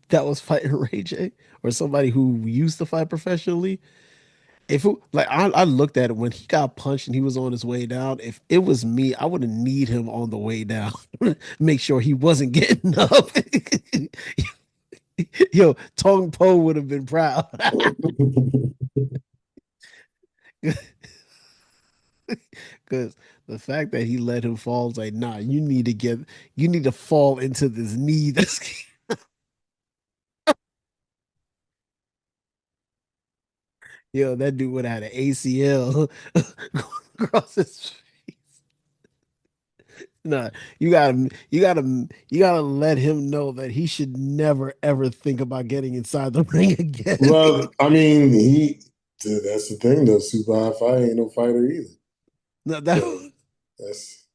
that was fighting Ray J or somebody who used to fight professionally, if it, like I looked at it when he got punched and he was on his way down. If it was me, I would have need him on the way down, make sure he wasn't getting up. Yo, Tong Po would have been proud because the fact that he let him fall is like, nah, you need to fall into this knee. That's yo, that dude would have had an ACL across his face. Nah, you gotta let him know that he should never ever think about getting inside the ring again. Well, I mean, that's the thing though. Super high fight ain't no fighter either. No, So that, that's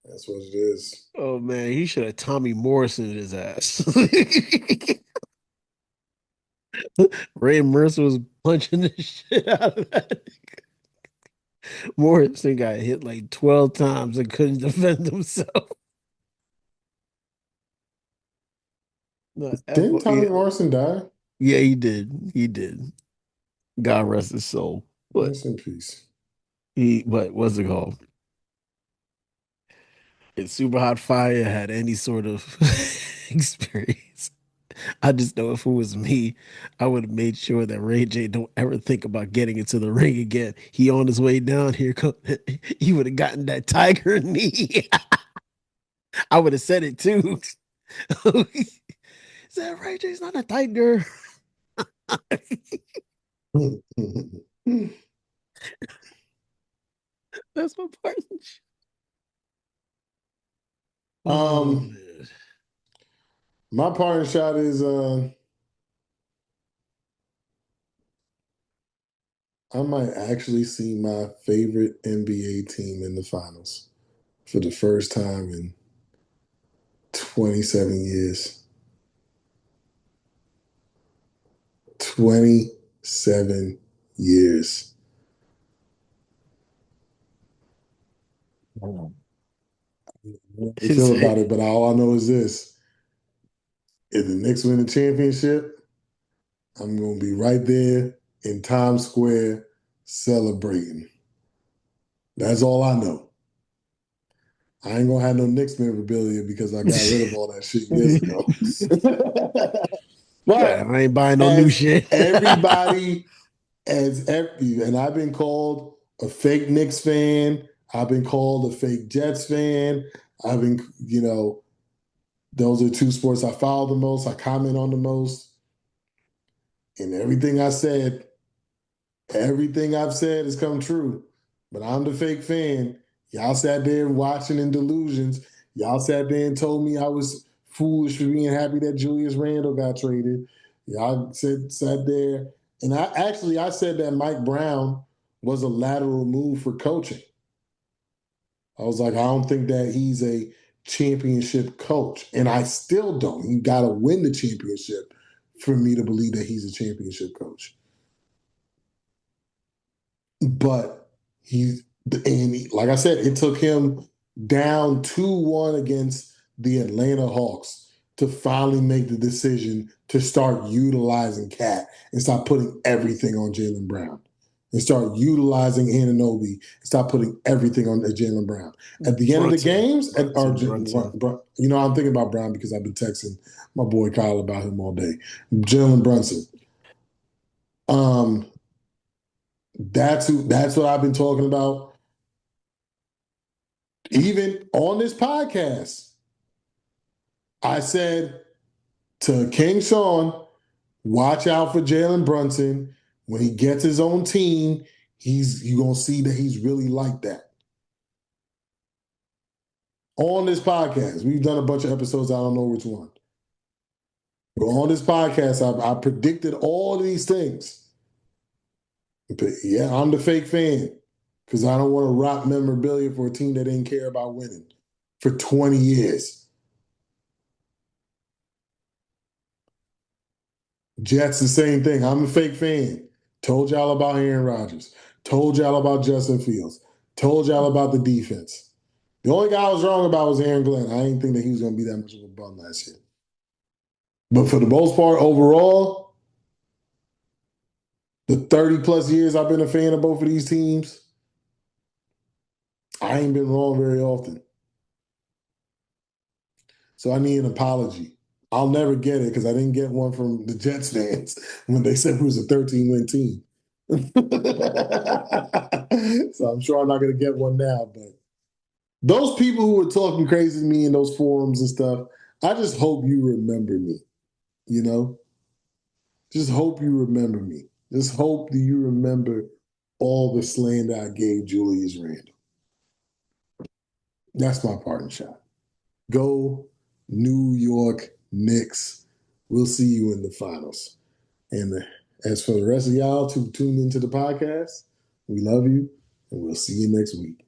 that's what it is. oh man, he should have Tommy Morrison in his ass. Ray Mercer was punching the shit out of that. Morrison got hit like 12 times and couldn't defend himself. No, Didn't Tommy yeah, Morrison die? yeah, he did. He did. God rest his soul. But Rest in peace. but what's it called? If Super Hot Fire had any sort of experience, I just know if it was me, I would have made sure that Ray J don't ever think about getting into the ring again. He on his way down here, he would have gotten that tiger knee. I would have said it too. Said Ray J's not a tiger. That's my partner. Oh um, man. my partner shot is I might actually see my favorite NBA team in the finals for the first time in 27 years. 27 years. I feel about it, but all I know is this. If the Knicks win the championship, I'm going to be right there in Times Square celebrating. That's all I know. I ain't gonna have no Knicks memorabilia because I got rid of all that shit years ago. Yeah, But I ain't buying no new as shit. everybody, and I've been called a fake Knicks fan. I've been called a fake Jets fan. I've been, those are two sports I follow the most. I comment on the most. And everything I've said has come true. But I'm the fake fan. Y'all sat there watching in delusions. Y'all sat there and told me I was foolish for being happy that Julius Randle got traded. Y'all sat there, and I said that Mike Brown was a lateral move for coaching. I was like, I don't think that he's a championship coach, and I still don't. You got to win the championship for me to believe that he's a championship coach. But like I said, it took him down 2-1 against the Atlanta Hawks to finally make the decision to start utilizing Cat and stop putting everything on Jaylen Brown. And start utilizing Anunoby and stop putting everything on Jaylen Brown. At the end of the games, Brunson. I'm thinking about Brown because I've been texting my boy Kyle about him all day. Jalen Brunson. Um, that's what I've been talking about. Even on this podcast, I said to King Sean, watch out for Jalen Brunson. When he gets his own team, you're gonna see that he's really like that. On this podcast, we've done a bunch of episodes. I don't know which one. But on this podcast, I predicted all of these things. But yeah, I'm the fake fan because I don't want to rock memorabilia for a team that didn't care about winning for 20 years. Jets, the same thing. I'm a fake fan. Told y'all about Aaron Rodgers. Told y'all about Justin Fields. Told y'all about the defense. The only guy I was wrong about was Aaron Glenn. I didn't think that he was going to be that much of a bum last year. But for the most part, overall, the 30 plus years I've been a fan of both of these teams, I ain't been wrong very often. So I need an apology. I'll never get it because I didn't get one from the Jets fans when they said it was a 13-win team. So I'm sure I'm not going to get one now. But those people who were talking crazy to me in those forums and stuff, I just hope you remember me. You know, just hope you remember me. Just hope that you remember all the slander I gave Julius Randle. That's my parting shot. Go New York Knicks. We'll see you in the finals. And as for the rest of y'all to tune into the podcast, we love you and we'll see you next week.